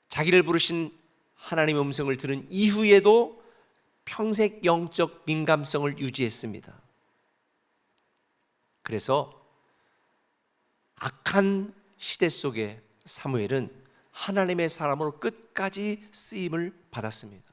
자기를 부르신 하나님의 음성을 들은 이후에도 평생 영적 민감성을 유지했습니다. 그래서 악한 시대 속에 사무엘은 하나님의 사람으로 끝까지 쓰임을 받았습니다.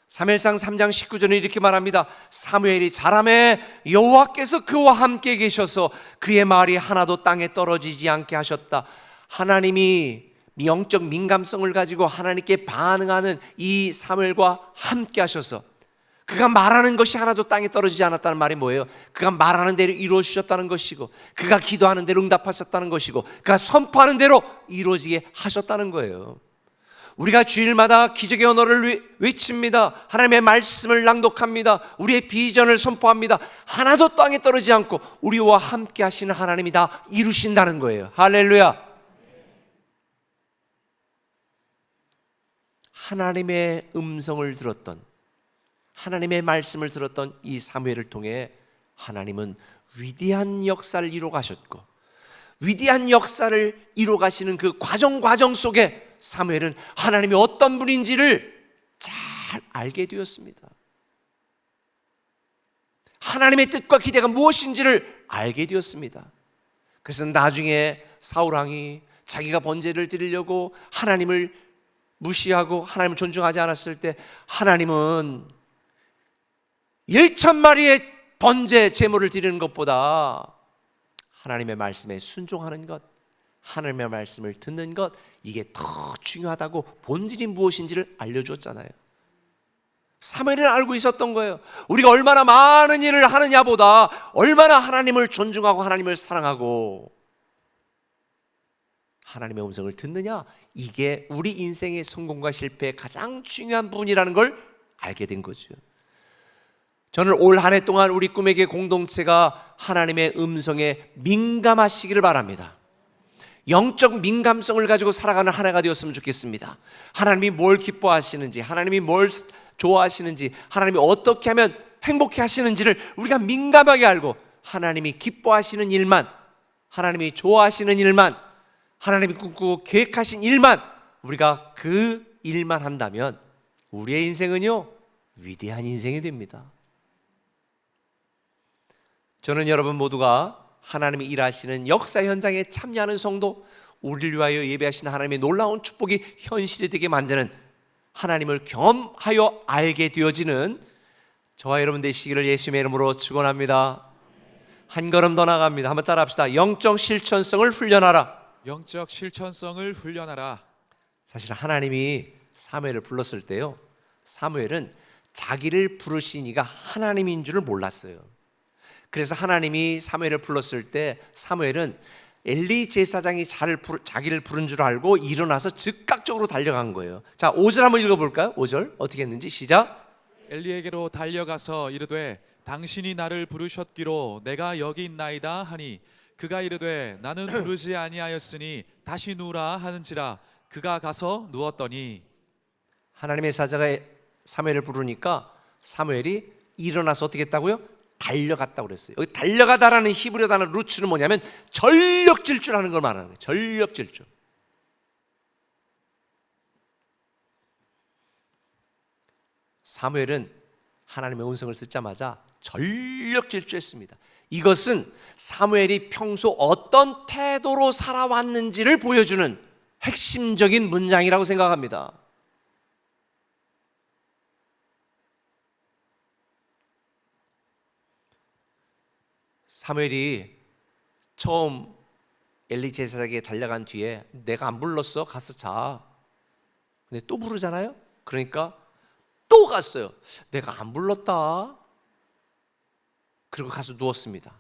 사무엘상 3장 19절에 이렇게 말합니다. 사무엘이 자라매 여호와께서 그와 함께 계셔서 그의 말이 하나도 땅에 떨어지지 않게 하셨다. 하나님이 영적 민감성을 가지고 하나님께 반응하는 이 사무엘과 함께 하셔서 그가 말하는 것이 하나도 땅에 떨어지지 않았다는 말이 뭐예요? 그가 말하는 대로 이루어 주셨다는 것이고, 그가 기도하는 대로 응답하셨다는 것이고, 그가 선포하는 대로 이루어지게 하셨다는 거예요. 우리가 주일마다 기적의 언어를 외칩니다. 하나님의 말씀을 낭독합니다. 우리의 비전을 선포합니다. 하나도 땅에 떨어지지 않고 우리와 함께 하시는 하나님이 다 이루신다는 거예요. 할렐루야. 하나님의 음성을 들었던, 하나님의 말씀을 들었던 이 사무엘을 통해 하나님은 위대한 역사를 이루어 가셨고, 위대한 역사를 이루어 가시는 그 과정 속에 사무엘은 하나님이 어떤 분인지를 잘 알게 되었습니다. 하나님의 뜻과 기대가 무엇인지를 알게 되었습니다. 그래서 나중에 사울왕이 자기가 번제를 드리려고 하나님을 무시하고 하나님을 존중하지 않았을 때 하나님은 1,000마리의 번제 제물을 드리는 것보다 하나님의 말씀에 순종하는 것, 하나님의 말씀을 듣는 것, 이게 더 중요하다고 본질이 무엇인지를 알려주었잖아요. 사무엘은 알고 있었던 거예요. 우리가 얼마나 많은 일을 하느냐보다 얼마나 하나님을 존중하고 하나님을 사랑하고 하나님의 음성을 듣느냐, 이게 우리 인생의 성공과 실패의 가장 중요한 부분이라는 걸 알게 된 거죠. 저는 올 한 해 동안 우리 꿈에게 공동체가 하나님의 음성에 민감하시기를 바랍니다. 영적 민감성을 가지고 살아가는 한 해가 되었으면 좋겠습니다. 하나님이 뭘 기뻐하시는지, 하나님이 뭘 좋아하시는지, 하나님이 어떻게 하면 행복해 하시는지를 우리가 민감하게 알고 하나님이 기뻐하시는 일만, 하나님이 좋아하시는 일만, 하나님이 꿈꾸고 계획하신 일만, 우리가 그 일만 한다면 우리의 인생은요 위대한 인생이 됩니다. 저는 여러분 모두가 하나님이 일하시는 역사 현장에 참여하는 성도, 우리를 위하여 예배하신 하나님의 놀라운 축복이 현실이 되게 만드는, 하나님을 경험하여 알게 되어지는 저와 여러분 되시기를 예수님의 이름으로 축원합니다. 한 걸음 더 나갑니다. 한번 따라합시다. 영적 실천성을 훈련하라. 영적 실천성을 훈련하라. 사실 하나님이 사무엘을 불렀을 때요, 사무엘은 자기를 부르신 이가 하나님인 줄을 몰랐어요. 그래서 하나님이 사무엘을 불렀을 때 사무엘은 엘리 제사장이 자기를 부른 줄 알고 일어나서 즉각적으로 달려간 거예요. 자, 5절 한번 읽어볼까요? 5절 어떻게 했는지 시작. 엘리에게로 달려가서 이르되 당신이 나를 부르셨기로 내가 여기 있나이다 하니 그가 이르되 나는 부르지 아니하였으니 다시 누우라 하는지라 그가 가서 누웠더니 하나님의 사자가 사무엘을 부르니까 사무엘이 일어나서 어떻게 했다고요? 달려갔다고 그랬어요. 여기 달려가다라는 히브리어 단어 루츠는 뭐냐면 전력 질주라는 걸 말하는 거예요. 전력 질주. 사무엘은 하나님의 음성을 듣자마자 전력 질주했습니다. 이것은 사무엘이 평소 어떤 태도로 살아왔는지를 보여주는 핵심적인 문장이라고 생각합니다. 사무엘이 처음 엘리 제사장에게 달려간 뒤에 내가 안 불렀어? 가서 자. 근데 또 부르잖아요? 그러니까 또 갔어요. 내가 안 불렀다. 그리고 가서 누웠습니다.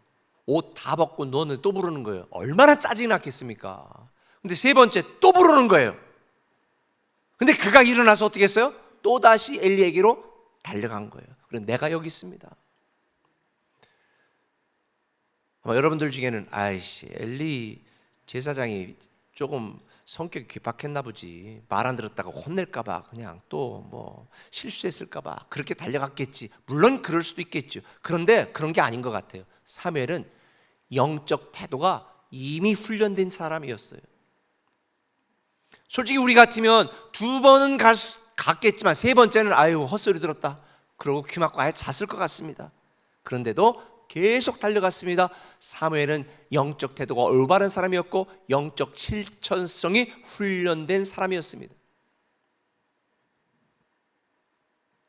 옷 다 벗고 누웠는데 또 부르는 거예요. 얼마나 짜증이 났겠습니까? 근데 세 번째 또 부르는 거예요. 근데 그가 일어나서 어떻게 했어요? 또다시 엘리에게로 달려간 거예요. 그래서 내가 여기 있습니다. 여러분들 중에는 아이씨 엘리 제사장이 조금 성격이 괴팍했나 보지, 말 안 들었다가 혼낼까 봐 그냥 또 뭐 실수했을까 봐 그렇게 달려갔겠지. 물론 그럴 수도 있겠죠. 그런데 그런 게 아닌 것 같아요. 사무엘은 영적 태도가 이미 훈련된 사람이었어요. 솔직히 우리 같으면 두 번은 갔겠지만 세 번째는 아유 헛소리 들었다 그러고 귀 막고 아예 잤을 것 같습니다. 그런데도 계속 달려갔습니다. 사무엘은 영적 태도가 올바른 사람이었고 영적 실천성이 훈련된 사람이었습니다.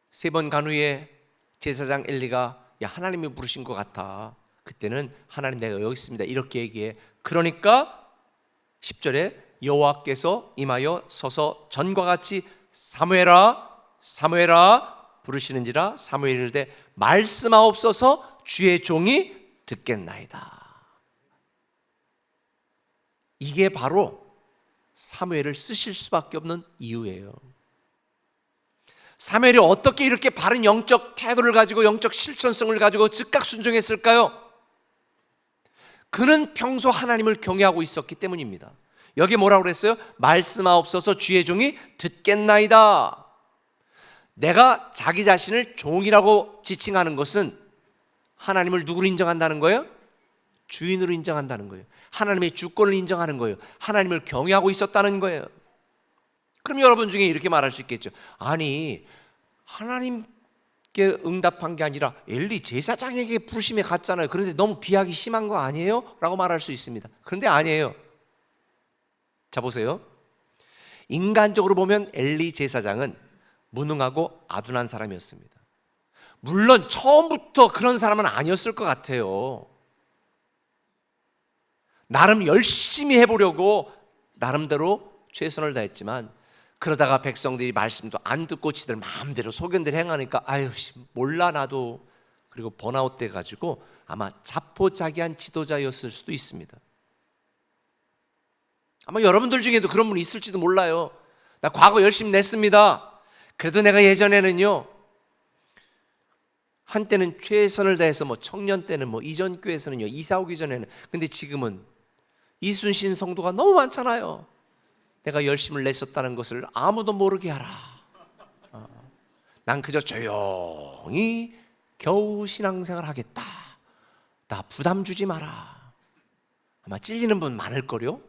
세 번 간 후에 제사장 엘리가 야 하나님이 부르신 것 같아. 그때는 하나님 내가 여기 있습니다 이렇게 얘기해. 그러니까 10절에 여호와께서 임하여 서서 전과 같이 사무엘아 사무엘아 부르시는지라 사무엘이 이르되 말씀하옵소서 주의 종이 듣겠나이다. 이게 바로 사무엘을 쓰실 수밖에 없는 이유예요. 사무엘이 어떻게 이렇게 바른 영적 태도를 가지고 영적 실천성을 가지고 즉각 순종했을까요? 그는 평소 하나님을 경외하고 있었기 때문입니다. 여기 뭐라고 그랬어요? 말씀하옵소서 주의 종이 듣겠나이다. 내가 자기 자신을 종이라고 지칭하는 것은 하나님을 누구로 인정한다는 거예요? 주인으로 인정한다는 거예요. 하나님의 주권을 인정하는 거예요. 하나님을 경외하고 있었다는 거예요. 그럼 여러분 중에 이렇게 말할 수 있겠죠. 아니 하나님께 응답한 게 아니라 엘리 제사장에게 부르심에 갔잖아요. 그런데 너무 비하기 심한 거 아니에요? 라고 말할 수 있습니다. 그런데 아니에요. 자 보세요. 인간적으로 보면 엘리 제사장은 무능하고 아둔한 사람이었습니다. 물론 처음부터 그런 사람은 아니었을 것 같아요. 나름 열심히 해보려고 나름대로 최선을 다했지만 그러다가 백성들이 말씀도 안 듣고 지들 마음대로 소견대로 행하니까 아유 몰라 나도, 그리고 번아웃 돼가지고 아마 자포자기한 지도자였을 수도 있습니다. 아마 여러분들 중에도 그런 분 있을지도 몰라요. 나 과거 열심히 냈습니다. 그래도 내가 예전에는요 한때는 최선을 다해서 뭐 청년 때는 뭐 이전 교회에서는요 이사 오기 전에는, 근데 지금은 이순신 성도가 너무 많잖아요. 내가 열심을 냈었다는 것을 아무도 모르게 하라. 난 그저 조용히 겨우 신앙생활 하겠다. 나 부담 주지 마라. 아마 찔리는 분 많을걸요.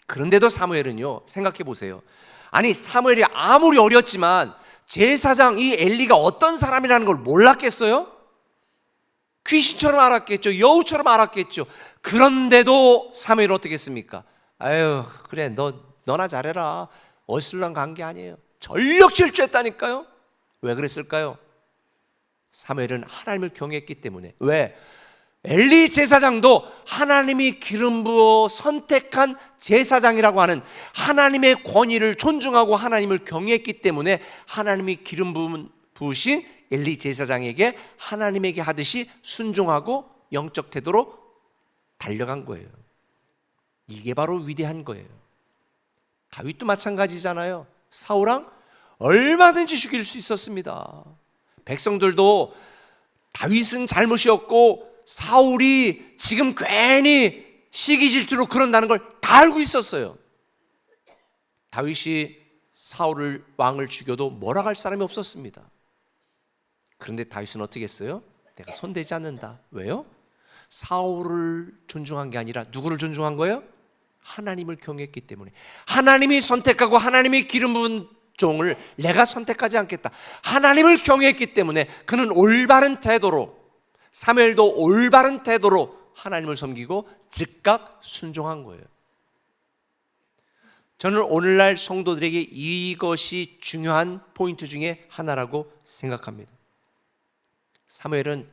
그런데도 사무엘은요 생각해 보세요. 아니 사무엘이 아무리 어렸지만 제사장 이 엘리가 어떤 사람이라는 걸 몰랐겠어요? 귀신처럼 알았겠죠. 여우처럼 알았겠죠. 그런데도 사무엘은 어떻게 했습니까? 아유 그래 너나 잘해라. 어슬렁 간 게 아니에요. 전력 질주했다니까요. 왜 그랬을까요? 사무엘은 하나님을 경외했기 때문에. 왜? 엘리 제사장도 하나님이 기름 부어 선택한 제사장이라고 하는 하나님의 권위를 존중하고 하나님을 경외했기 때문에 하나님이 기름 부으신 엘리 제사장에게 하나님에게 하듯이 순종하고 영적 태도로 달려간 거예요. 이게 바로 위대한 거예요. 다윗도 마찬가지잖아요. 사울왕 얼마든지 죽일 수 있었습니다. 백성들도 다윗은 잘못이었고 사울이 지금 괜히 시기 질투로 그런다는 걸 다 알고 있었어요. 다윗이 사울을 왕을 죽여도 뭐라 할 사람이 없었습니다. 그런데 다윗은 어떻게 했어요? 내가 손대지 않는다. 왜요? 사울을 존중한 게 아니라 누구를 존중한 거예요? 하나님을 경외했기 때문에. 하나님이 선택하고 하나님이 기름 부은 종을 내가 선택하지 않겠다. 하나님을 경외했기 때문에 그는 올바른 태도로, 사무엘도 올바른 태도로 하나님을 섬기고 즉각 순종한 거예요. 저는 오늘날 성도들에게 이것이 중요한 포인트 중에 하나라고 생각합니다. 사무엘은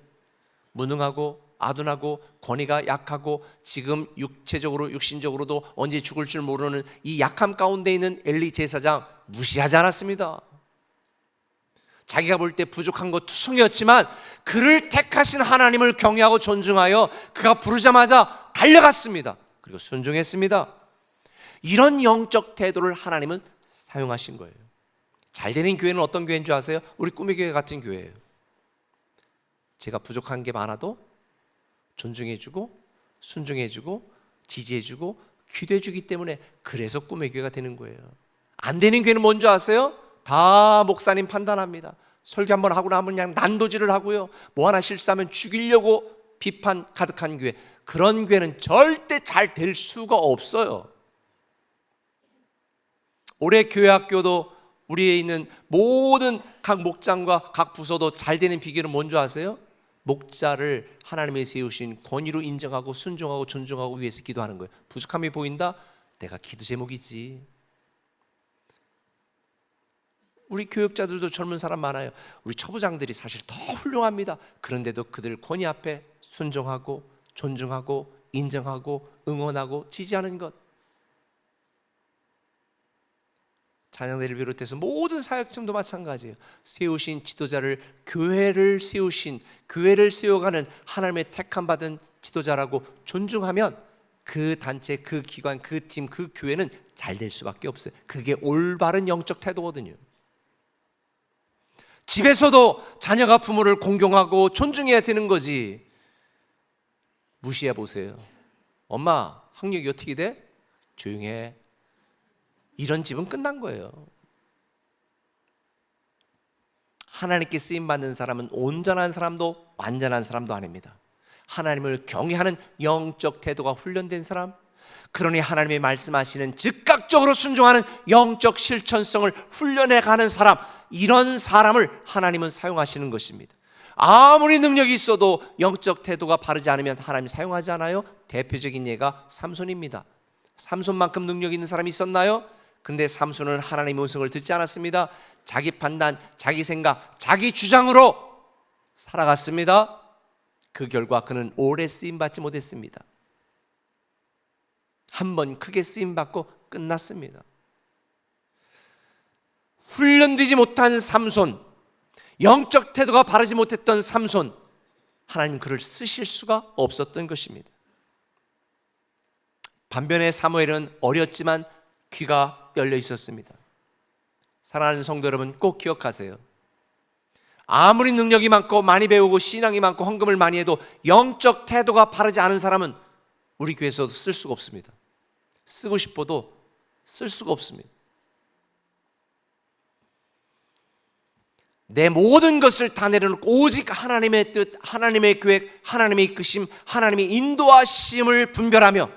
무능하고 아둔하고 권위가 약하고 지금 육체적으로 육신적으로도 언제 죽을 줄 모르는 이 약함 가운데 있는 엘리 제사장 무시하지 않았습니다. 자기가 볼 때 부족한 것 투성이었지만 그를 택하신 하나님을 경외하고 존중하여 그가 부르자마자 달려갔습니다. 그리고 순종했습니다. 이런 영적 태도를 하나님은 사용하신 거예요. 잘 되는 교회는 어떤 교회인 줄 아세요? 우리 꿈의 교회 같은 교회예요. 제가 부족한 게 많아도 존중해주고 순종해주고 지지해주고 기도해주기 때문에 그래서 꿈의 교회가 되는 거예요. 안 되는 교회는 뭔지 아세요? 다 목사님 판단합니다. 설교 한번 하고 나면 그냥 난도질을 하고요. 뭐 하나 실수하면 죽이려고 비판 가득한 교회. 그런 교회는 절대 잘 될 수가 없어요. 올해 교회학교도 우리에 있는 모든 각 목장과 각 부서도 잘 되는 비결은 뭔지 아세요? 목자를 하나님의 세우신 권위로 인정하고 순종하고 존중하고 위해서 기도하는 거예요. 부족함이 보인다? 내가 기도 제목이지. 우리 교육자들도 젊은 사람 많아요. 우리 초부장들이 사실 더 훌륭합니다. 그런데도 그들 권위 앞에 순종하고 존중하고 인정하고 응원하고 지지하는 것. 찬양대를 비롯해서 모든 사역팀도 마찬가지예요. 세우신 지도자를, 교회를 세우신, 교회를 세워가는 하나님의 택함 받은 지도자라고 존중하면 그 단체, 그 기관, 그 팀, 그 교회는 잘 될 수밖에 없어요. 그게 올바른 영적 태도거든요. 집에서도 자녀가 부모를 공경하고 존중해야 되는 거지. 무시해 보세요. 엄마 학력이 어떻게 돼? 조용해. 이런 집은 끝난 거예요. 하나님께 쓰임받는 사람은 온전한 사람도 완전한 사람도 아닙니다. 하나님을 경외하는 영적 태도가 훈련된 사람, 그러니 하나님의 말씀하시는 즉각적으로 순종하는 영적 실천성을 훈련해가는 사람, 이런 사람을 하나님은 사용하시는 것입니다. 아무리 능력이 있어도 영적 태도가 바르지 않으면 하나님이 사용하지 않아요. 대표적인 예가 삼손입니다. 삼손만큼 능력 있는 사람이 있었나요? 근데 삼손은 하나님의 음성을 듣지 않았습니다. 자기 판단, 자기 생각, 자기 주장으로 살아갔습니다. 그 결과 그는 오래 쓰임받지 못했습니다. 한번 크게 쓰임받고 끝났습니다. 훈련되지 못한 삼손, 영적 태도가 바르지 못했던 삼손, 하나님 그를 쓰실 수가 없었던 것입니다. 반면에 사무엘은 어렸지만 귀가 열려 있었습니다. 사랑하는 성도 여러분, 꼭 기억하세요. 아무리 능력이 많고 많이 배우고 신앙이 많고 헌금을 많이 해도 영적 태도가 바르지 않은 사람은 우리 교회에서도 쓸 수가 없습니다. 쓰고 싶어도 쓸 수가 없습니다. 내 모든 것을 다 내려놓고 오직 하나님의 뜻, 하나님의 계획, 하나님의 이끄심, 하나님의 인도하심을 분별하며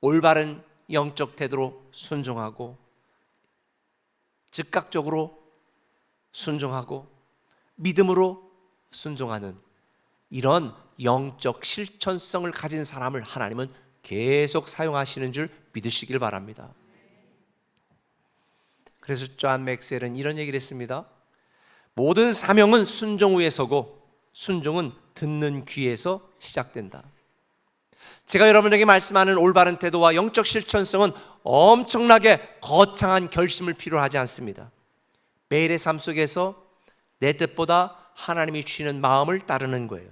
올바른 영적 태도로 순종하고 즉각적으로 순종하고 믿음으로 순종하는 이런 영적 실천성을 가진 사람을 하나님은 계속 사용하시는 줄 믿으시길 바랍니다. 그래서 존 맥스웰은 이런 얘기를 했습니다. 모든 사명은 순종 위에 서고 순종은 듣는 귀에서 시작된다. 제가 여러분에게 말씀하는 올바른 태도와 영적 실천성은 엄청나게 거창한 결심을 필요로 하지 않습니다. 매일의 삶 속에서 내 뜻보다 하나님이 주시는 마음을 따르는 거예요.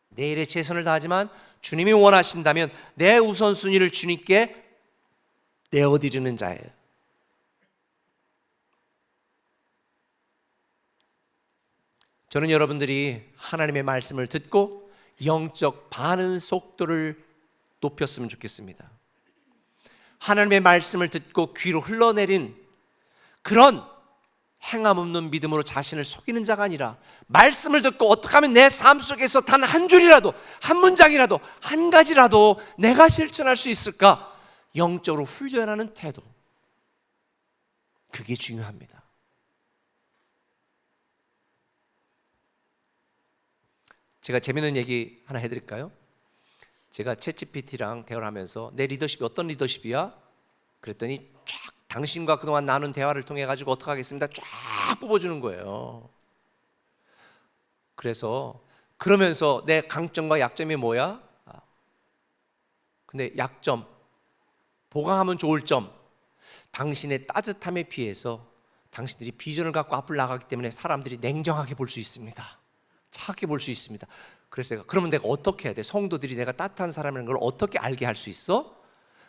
내 일에 최선을 다하지만 주님이 원하신다면 내 우선순위를 주님께 내어드리는 자예요. 저는 여러분들이 하나님의 말씀을 듣고 영적 반응 속도를 높였으면 좋겠습니다. 하나님의 말씀을 듣고 귀로 흘러내린 그런 행함 없는 믿음으로 자신을 속이는 자가 아니라 말씀을 듣고 어떻게 하면 내 삶 속에서 단 한 줄이라도, 한 문장이라도, 한 가지라도 내가 실천할 수 있을까? 영적으로 훈련하는 태도, 그게 중요합니다. 제가 재밌는 얘기 하나 해드릴까요? 제가 챗GPT랑 대화를 하면서 내 리더십이 어떤 리더십이야? 그랬더니 쫙 당신과 그동안 나눈 대화를 통해 가지고 어떻게 하겠습니다? 쫙 뽑아주는 거예요. 그래서 그러면서 내 강점과 약점이 뭐야? 근데 약점, 보강하면 좋을 점, 당신의 따뜻함에 비해서 당신들이 비전을 갖고 앞을 나가기 때문에 사람들이 냉정하게 볼 수 있습니다. 차갑게 볼 수 있습니다. 그래서 내가 그러면 내가 어떻게 해야 돼? 성도들이 내가 따뜻한 사람이라는 걸 어떻게 알게 할 수 있어?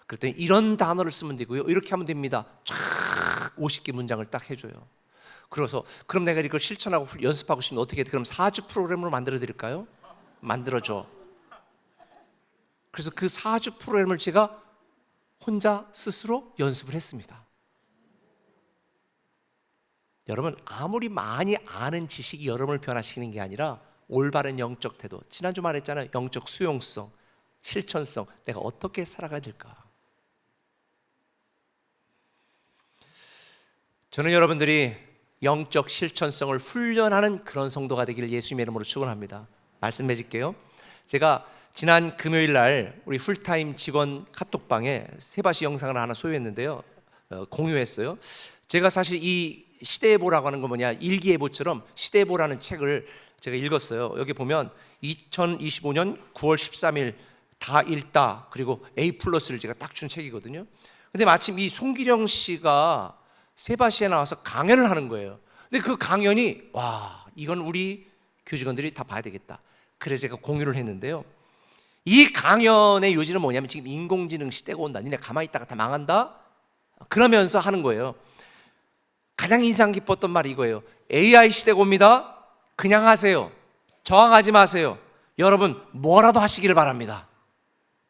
그랬더니 이런 단어를 쓰면 되고요, 이렇게 하면 됩니다. 쫙 50개 문장을 딱 해줘요. 그래서 그럼 내가 이걸 실천하고 연습하고 싶으면 어떻게 해야 돼? 그럼 4주 프로그램으로 만들어 드릴까요? 만들어줘. 그래서 그 4주 프로그램을 제가 혼자 스스로 연습을 했습니다. 여러분, 아무리 많이 아는 지식이 여러분을 변화시키는 게 아니라 올바른 영적 태도, 지난주 말했잖아요. 영적 수용성, 실천성, 내가 어떻게 살아가야 될까? 저는 여러분들이 영적 실천성을 훈련하는 그런 성도가 되기를 예수님의 이름으로 축원합니다. 말씀 맺을게요. 제가 지난 금요일 날 우리 풀타임 직원 카톡방에 세바시 영상을 하나 소유했는데요, 공유했어요. 제가 사실 이 시대예보라고 하는 건 뭐냐, 일기예보처럼 시대예보라는 책을 제가 읽었어요. 여기 보면 2025년 9월 13일 다 읽다, 그리고 A+를 제가 딱 준 책이거든요. 근데 마침 이 송기령 씨가 세바시에 나와서 강연을 하는 거예요. 근데 그 강연이 와, 이건 우리 교직원들이 다 봐야 되겠다. 그래서 제가 공유를 했는데요, 이 강연의 요지는 뭐냐면 지금 인공지능 시대가 온다, 니네 가만히 있다가 다 망한다, 그러면서 하는 거예요. 가장 인상 깊었던 말이 이거예요. AI 시대가 옵니다. 그냥 하세요. 저항하지 마세요. 여러분 뭐라도 하시기를 바랍니다.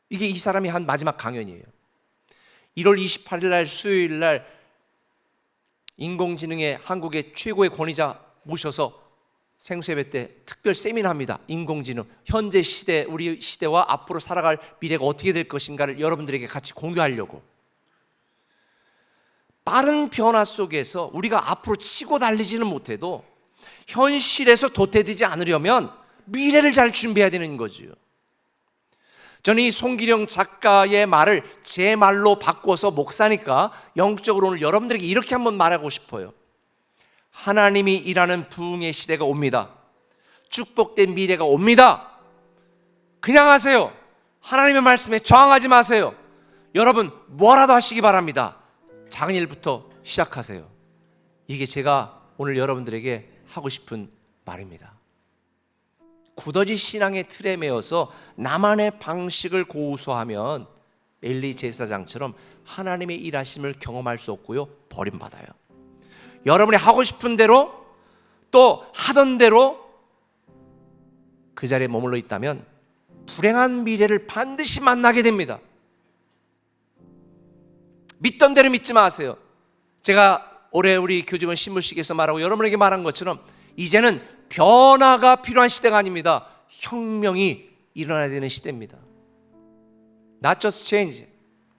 이게 이 사람이 한 마지막 강연이에요. 1월 28일 날 수요일 날 인공지능의 한국의 최고의 권위자 모셔서 생수예배 때 특별 세미나합니다. 인공지능 현재 시대, 우리 시대와 앞으로 살아갈 미래가 어떻게 될 것인가를 여러분들에게 같이 공유하려고. 빠른 변화 속에서 우리가 앞으로 치고 달리지는 못해도 현실에서 도태되지 않으려면 미래를 잘 준비해야 되는 거죠. 저는 이 송기령 작가의 말을 제 말로 바꿔서 목사니까 영적으로 오늘 여러분들에게 이렇게 한번 말하고 싶어요. 하나님이 일하는 부흥의 시대가 옵니다. 축복된 미래가 옵니다. 그냥 하세요. 하나님의 말씀에 저항하지 마세요. 여러분 뭐라도 하시기 바랍니다. 작은 일부터 시작하세요. 이게 제가 오늘 여러분들에게 하고 싶은 말입니다. 굳어진 신앙의 틀에 매여서 나만의 방식을 고수하면 엘리 제사장처럼 하나님의 일하심을 경험할 수 없고요, 버림받아요. 여러분이 하고 싶은 대로 또 하던 대로 그 자리에 머물러 있다면 불행한 미래를 반드시 만나게 됩니다. 믿던 대로 믿지 마세요. 제가 올해 우리 교직원 신부식에서 말하고 여러분에게 말한 것처럼 이제는 변화가 필요한 시대가 아닙니다. 혁명이 일어나야 되는 시대입니다. Not just change,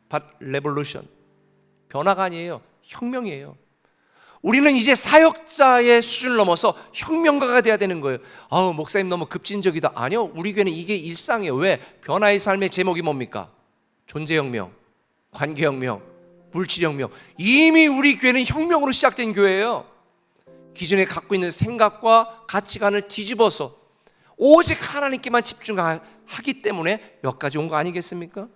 but revolution. 변화가 아니에요. 혁명이에요. 우리는 이제 사역자의 수준을 넘어서 혁명가가 돼야 되는 거예요. 아우, 목사님 너무 급진적이다. 아니요, 우리 교회는 이게 일상이에요. 왜? 변화의 삶의 제목이 뭡니까? 존재혁명, 관계혁명, 물질혁명. 이미 우리 교회는 혁명으로 시작된 교회예요. 기존에 갖고 있는 생각과 가치관을 뒤집어서 오직 하나님께만 집중하기 때문에 여기까지 온 거 아니겠습니까?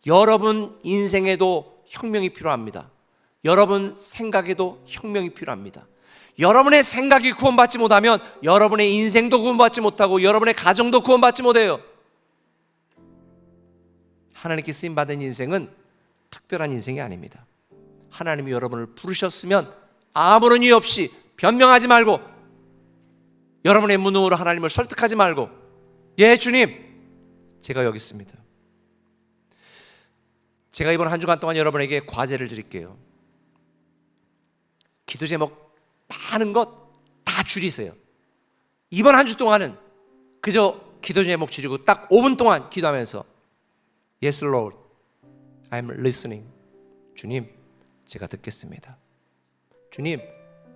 여러분 인생에도 혁명이 필요합니다. 여러분 생각에도 혁명이 필요합니다. 여러분의 생각이 구원받지 못하면 여러분의 인생도 구원받지 못하고 여러분의 가정도 구원받지 못해요. 하나님께 쓰임받은 인생은 특별한 인생이 아닙니다. 하나님이 여러분을 부르셨으면 아무런 이유 없이 변명하지 말고, 여러분의 문으로 하나님을 설득하지 말고, 예 주님, 제가 여기 있습니다. 제가 이번 한 주간 동안 여러분에게 과제를 드릴게요. 기도 제목 많은 것 다 줄이세요. 이번 한 주 동안은 그저 기도 제목 줄이고 딱 5분 동안 기도하면서 Yes Lord, I'm listening. 주님, 제가 듣겠습니다. 주님,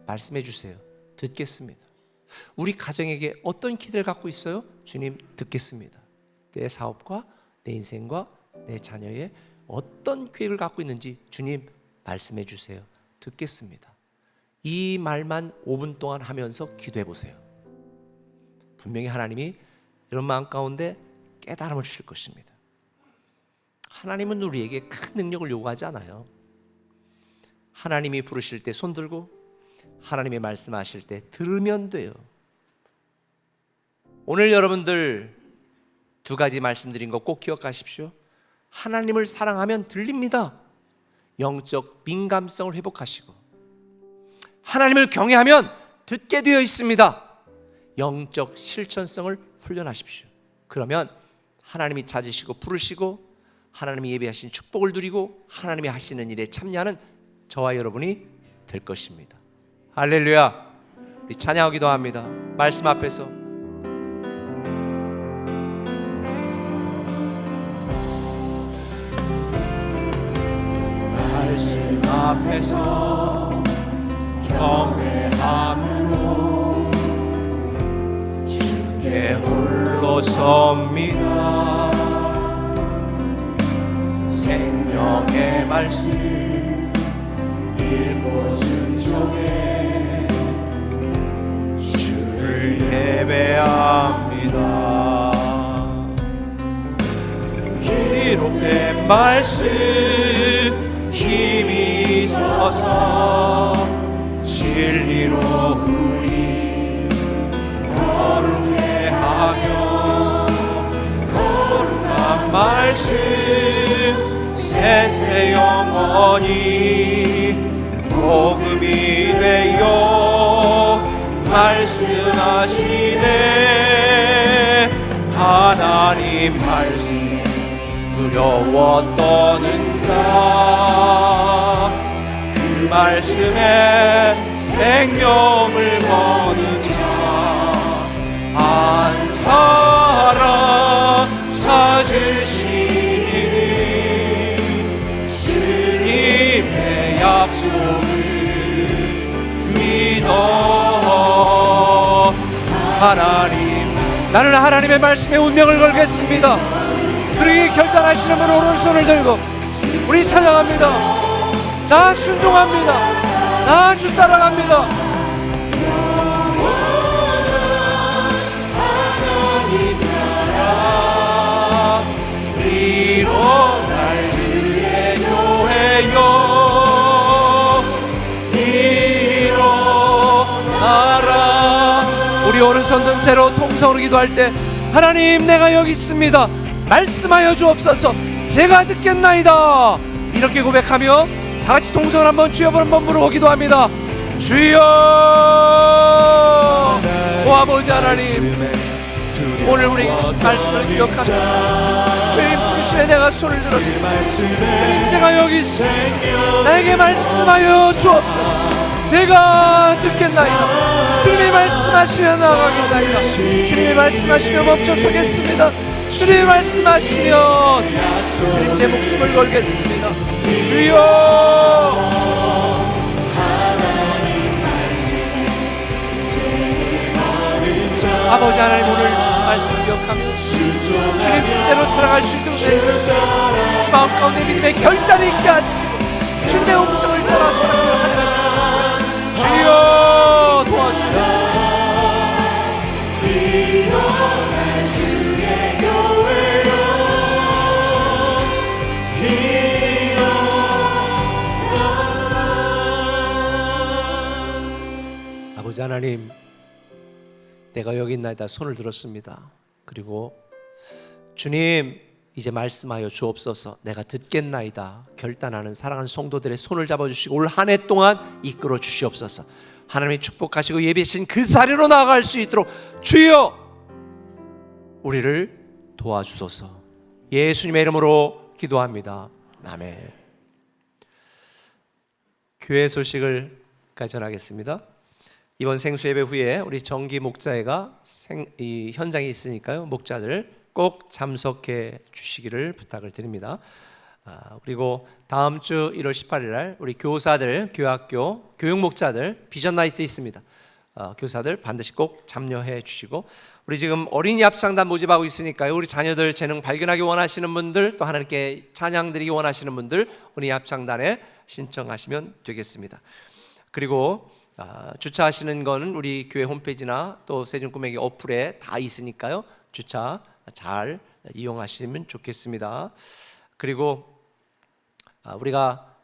말씀해 주세요. 듣겠습니다. 우리 가정에게 어떤 기대를 갖고 있어요? 주님, 듣겠습니다. 내 사업과 내 인생과 내 자녀의 어떤 계획을 갖고 있는지 주님 말씀해 주세요. 듣겠습니다. 이 말만 5분 동안 하면서 기도해 보세요. 분명히 하나님이 이런 마음 가운데 깨달음을 주실 것입니다. 하나님은 우리에게 큰 능력을 요구하지 않아요. 하나님이 부르실 때 손 들고 하나님의 말씀하실 때 들으면 돼요. 오늘 여러분들 두 가지 말씀드린 거 꼭 기억하십시오. 하나님을 사랑하면 들립니다. 영적 민감성을 회복하시고, 하나님을 경외하면 듣게 되어 있습니다. 영적 실천성을 훈련하십시오. 그러면 하나님이 찾으시고 부르시고 하나님이 예비하신 축복을 누리고 하나님이 하시는 일에 참여하는 저와 여러분이 될 것입니다. 할렐루야. 우리 찬양하기도 합니다. 말씀 앞에서 말씀 앞에서 경외함으로 주께 홀로 섭니다. 생명의 말씀 읽고 순종해 주를 예배합니다. 기록된 말씀 힘이 있어서 진리로 우리 거룩해 하며, 거룩한 말씀 세세 영원히 복음이 되어 말씀하시네. 하나님 말씀 두려워 떠는 자, 그 말씀에 생명을 거는 자, 한 사람 찾으시니 주님의 약속을 믿어. 하나님, 나는 하나님의 말씀에 운명을 걸겠습니다. 그러기 결단하시는 분 오른손을 들고 우리 찬양합니다. 나 순종합니다. 나 주 따라갑니다. 하나님 나라 일어날 주의 교회여 일어나라. 우리 오른손 든 채로 통성으로 기도할 때 하나님, 내가 여기 있습니다. 말씀하여 주옵소서. 제가 듣겠나이다. 이렇게 고백하며 다 같이 통성을 한번 주여 한번 부르고 기도합니다. 주여. 오 아버지 하나님, 오늘 우리에게 주신 말씀을 기억합니다. 주님 부르심에 내가 손을 들었습니다. 주님, 제가 여기 있습니다. 나에게 말씀하여 주옵소서. 제가 듣겠나이다. 주님이 말씀하시면 나가겠나이다. 주님이 말씀하시면 멈춰 서겠습니다. 주님이 말씀하시면 주님 제 목숨을 걸겠습니다. 주여. 아버지 하나님, 오늘 주신 말씀을 기억하며 주님 뜻대로 살아갈 수 있도록 내주시고 마음 가운데 믿음의 결단이 있게 하시고 주님의 음성을 따라 살아가는 하나님 주여 도와주세요. 일어날 주의 교회여 일어나라. 아버지 하나님, 내가 여기 있나이다 손을 들었습니다. 그리고 주님, 이제 말씀하여 주옵소서. 내가 듣겠나이다 결단하는 사랑하는 성도들의 손을 잡아주시고 올 한 해 동안 이끌어 주시옵소서. 하나님이 축복하시고 예비하신 그 자리로 나아갈 수 있도록 주여 우리를 도와주소서. 예수님의 이름으로 기도합니다. 아멘. 교회 소식을 전하겠습니다. 이번 생수 예배 후에 우리 정기 목자회가 이 현장에 있으니까요, 목자들 꼭 참석해 주시기를 부탁을 드립니다. 그리고 다음 주 1월 18일 날 우리 교사들, 교학교, 교육목자들 비전 나이트 있습니다. 교사들 반드시 꼭 참여해 주시고, 우리 지금 어린이 합창단 모집하고 있으니까요, 우리 자녀들 재능 발견하기 원하시는 분들, 또 하나님께 찬양 드리기 원하시는 분들 어린이 합창단에 신청하시면 되겠습니다. 그리고 주차하시는 거는 우리 교회 홈페이지나 또 세종꿈에기 어플에 다 있으니까요, 주차 잘 이용하시면 좋겠습니다. 그리고 우리가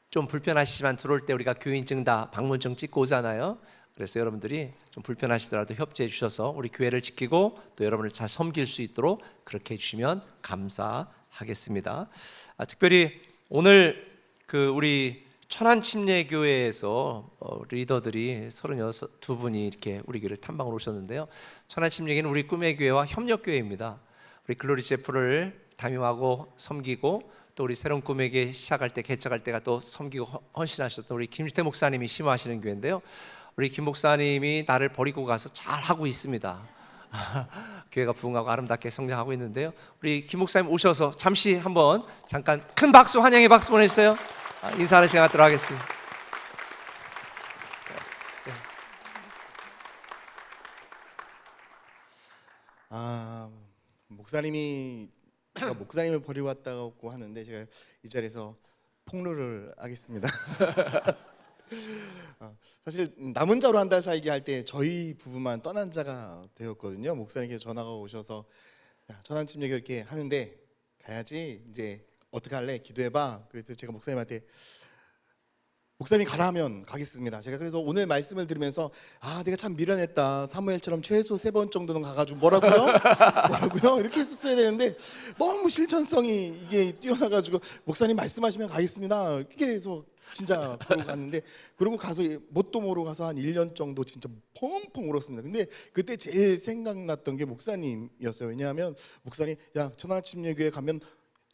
좀 불편하시지만 들어올 때 우리가 교인증 다 방문증 찍고 오잖아요. 그래서 여러분들이 좀 불편하시더라도 협조해 주셔서 우리 교회를 지키고 또 여러분을 잘 섬길 수 있도록 그렇게 해주시면 감사하겠습니다. 특별히 오늘 우리 천안침례교회에서 리더들이 32분이 이렇게 우리 교회를 탐방을 오셨는데요. 천안침례교회는 우리 꿈의 교회와 협력교회입니다. 우리 글로리 제프를 담임하고 섬기고 또 우리 새로운 꿈의 교회 시작할 때, 개척할 때가 또 섬기고 헌신하셨던 우리 김주태 목사님이 심호하시는 교회인데요. 우리 김 목사님이 나를 버리고 가서 잘하고 있습니다. 교회가 부흥하고 아름답게 성장하고 있는데요. 우리 김 목사님 오셔서 잠시 한번 잠깐 큰 박수, 환영의 박수 보내주세요. 인사하는 시간 갖도록 하겠습니다. 목사님이 제가 목사님을 버리고 왔다고 하는데 제가 이 자리에서 폭로를 하겠습니다. 사실 남은 자로 한 달 살기 할 때 저희 부부만 떠난 자가 되었거든요. 목사님께 전화가 오셔서 천안침례교 이렇게 하는데 가야지, 이제 어떻게 할래? 기도해봐. 그래서 제가 목사님한테 목사님이 가라 하면 가겠습니다. 제가 그래서 오늘 말씀을 들으면서 내가 참 미련했다. 사무엘처럼 최소 3번 정도는 가가지고 뭐라고요? 이렇게 했었어야 되는데 너무 실천성이 이게 뛰어나가지고 목사님 말씀하시면 가겠습니다. 이렇게 해서 진짜 그러고 갔는데, 그러고 가서 뭣도 모르고 가서 한 1년 정도 진짜 펑펑 울었습니다. 근데 그때 제일 생각났던 게 목사님이었어요. 왜냐하면 목사님, 야, 천안침례교회 가면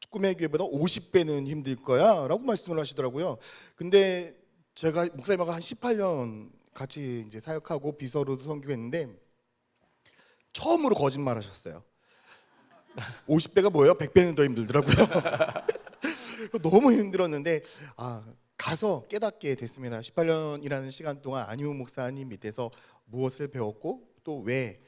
꿈의 교회보다 50배는 힘들 거야 라고 말씀을 하시더라고요. 근데 제가 목사님하고 한 18년 같이 이제 사역하고 비서로도 선교했는데 처음으로 거짓말 하셨어요. 50배가 뭐예요? 100배는 더 힘들더라고요. 너무 힘들었는데 가서 깨닫게 됐습니다. 18년이라는 시간 동안 안희우 목사님 밑에서 무엇을 배웠고 또 왜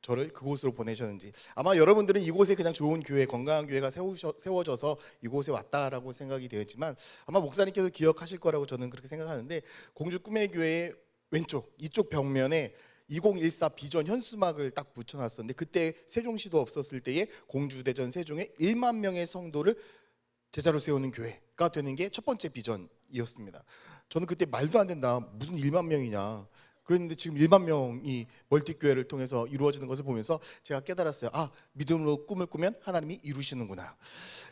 저를 그곳으로 보내셨는지. 아마 여러분들은 이곳에 그냥 좋은 교회, 건강한 교회가 세워져서 이곳에 왔다라고 생각이 되었지만 아마 목사님께서 기억하실 거라고 저는 그렇게 생각하는데, 공주 꿈의 교회의 왼쪽 이쪽 벽면에 2014 비전 현수막을 딱 붙여놨었는데, 그때 세종시도 없었을 때에 공주대전 세종에 1만 명의 성도를 제자로 세우는 교회가 되는 게 첫 번째 비전이었습니다. 저는 그때 말도 안 된다, 무슨 1만 명이냐 그랬는데 지금 1만 명이 멀티교회를 통해서 이루어지는 것을 보면서 제가 깨달았어요. 믿음으로 꿈을 꾸면 하나님이 이루시는구나.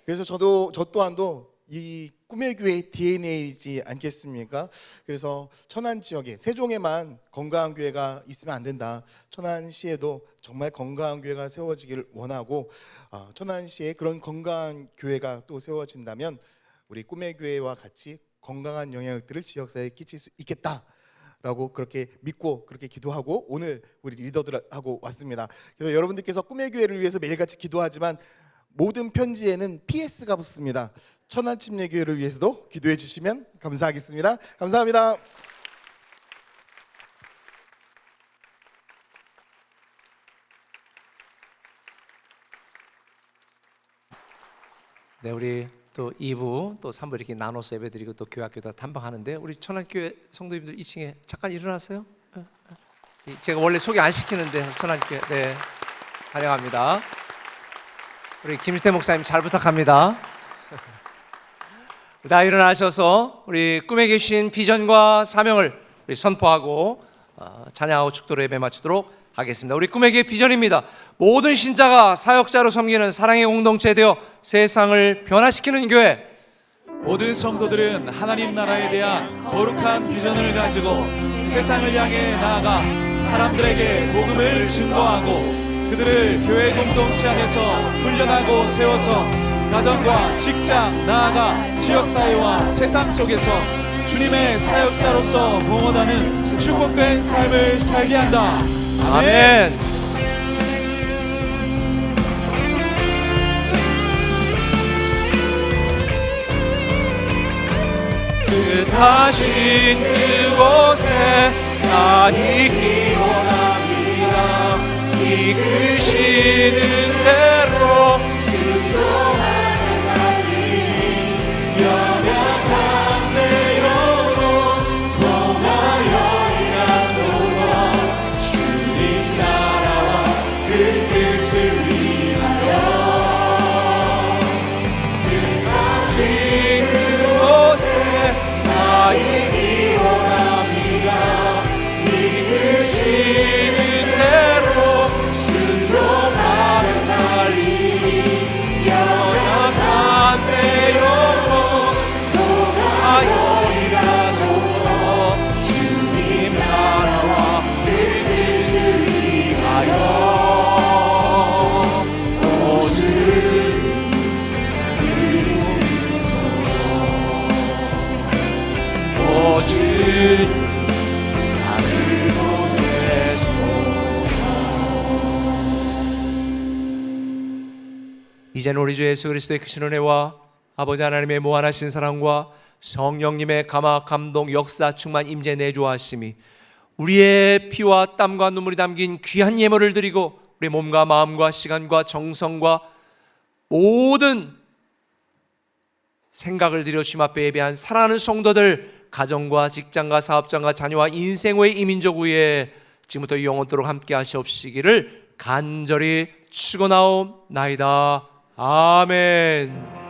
그래서 저 또한도 이 꿈의 교회의 DNA이지 않겠습니까? 그래서 천안 지역에, 세종에만 건강한 교회가 있으면 안 된다. 천안시에도 정말 건강한 교회가 세워지기를 원하고, 천안시에 그런 건강한 교회가 또 세워진다면 우리 꿈의 교회와 같이 건강한 영향력들을 지역사회에 끼칠 수 있겠다 라고 그렇게 믿고 그렇게 기도하고 오늘 우리 리더들하고 왔습니다. 그래서 여러분들께서 꿈의 교회를 위해서 매일같이 기도하지만 모든 편지에는 PS가 붙습니다. 천안침례교회를 위해서도 기도해 주시면 감사하겠습니다. 감사합니다. 네, 우리 또 2부 또 3부 이렇게 나눠서 예배드리고 또 교회학교다 탐방하는데, 우리 천안교회 성도님들 2층에 잠깐 일어나세요. 제가 원래 소개 안 시키는데 천안교회, 네, 환영합니다. 우리 김주태 목사님 잘 부탁합니다. 다 일어나셔서 우리 꿈에 계신 비전과 사명을 우리 선포하고 찬양하고 축도로 예배 마치도록 하겠습니다. 우리 꿈의 교회 비전입니다. 모든 신자가 사역자로 섬기는 사랑의 공동체 되어 세상을 변화시키는 교회. 모든 성도들은 하나님 나라에 대한 거룩한 비전을 가지고 세상을 향해 나아가 사람들에게 복음을 증거하고 그들을 교회 공동체 안에서 훈련하고 세워서 가정과 직장, 나아가 지역사회와 세상 속에서 주님의 사역자로서 봉헌하는 축복된 삶을 살게 한다. 아멘. 뜻하신 그곳에 나 있기 원합니다. 이끄시는 대로 순종하며 살리니 연약한 내 영혼 통하여이라소서. 주님 나라와 그 뜻을 위하여 뜻하신 그곳에 나 있기 원합니다. 이끄시는 대로 순종하며 살리니 연약한 내 영혼 통하여이라소서. 주님 나라와 그 뜻을 위하여 오직 나를 보내소서. 이제는 우리 주 예수 그리스도의 크신 은혜와 아버지 하나님의 무한하신 사랑과 성령님의 감화 감동 역사 충만 임재 내주하심이 우리의 피와 땀과 눈물이 담긴 귀한 예물을 드리고 우리 몸과 마음과 시간과 정성과 모든 생각을 들여 주님 앞에 예배한 사랑하는 성도들, 가정과 직장과 사업장과 자녀와 인생의 이민족 위에 지금부터 영원토록 함께 하시옵시기를 간절히 축원하옵나이다. 아멘.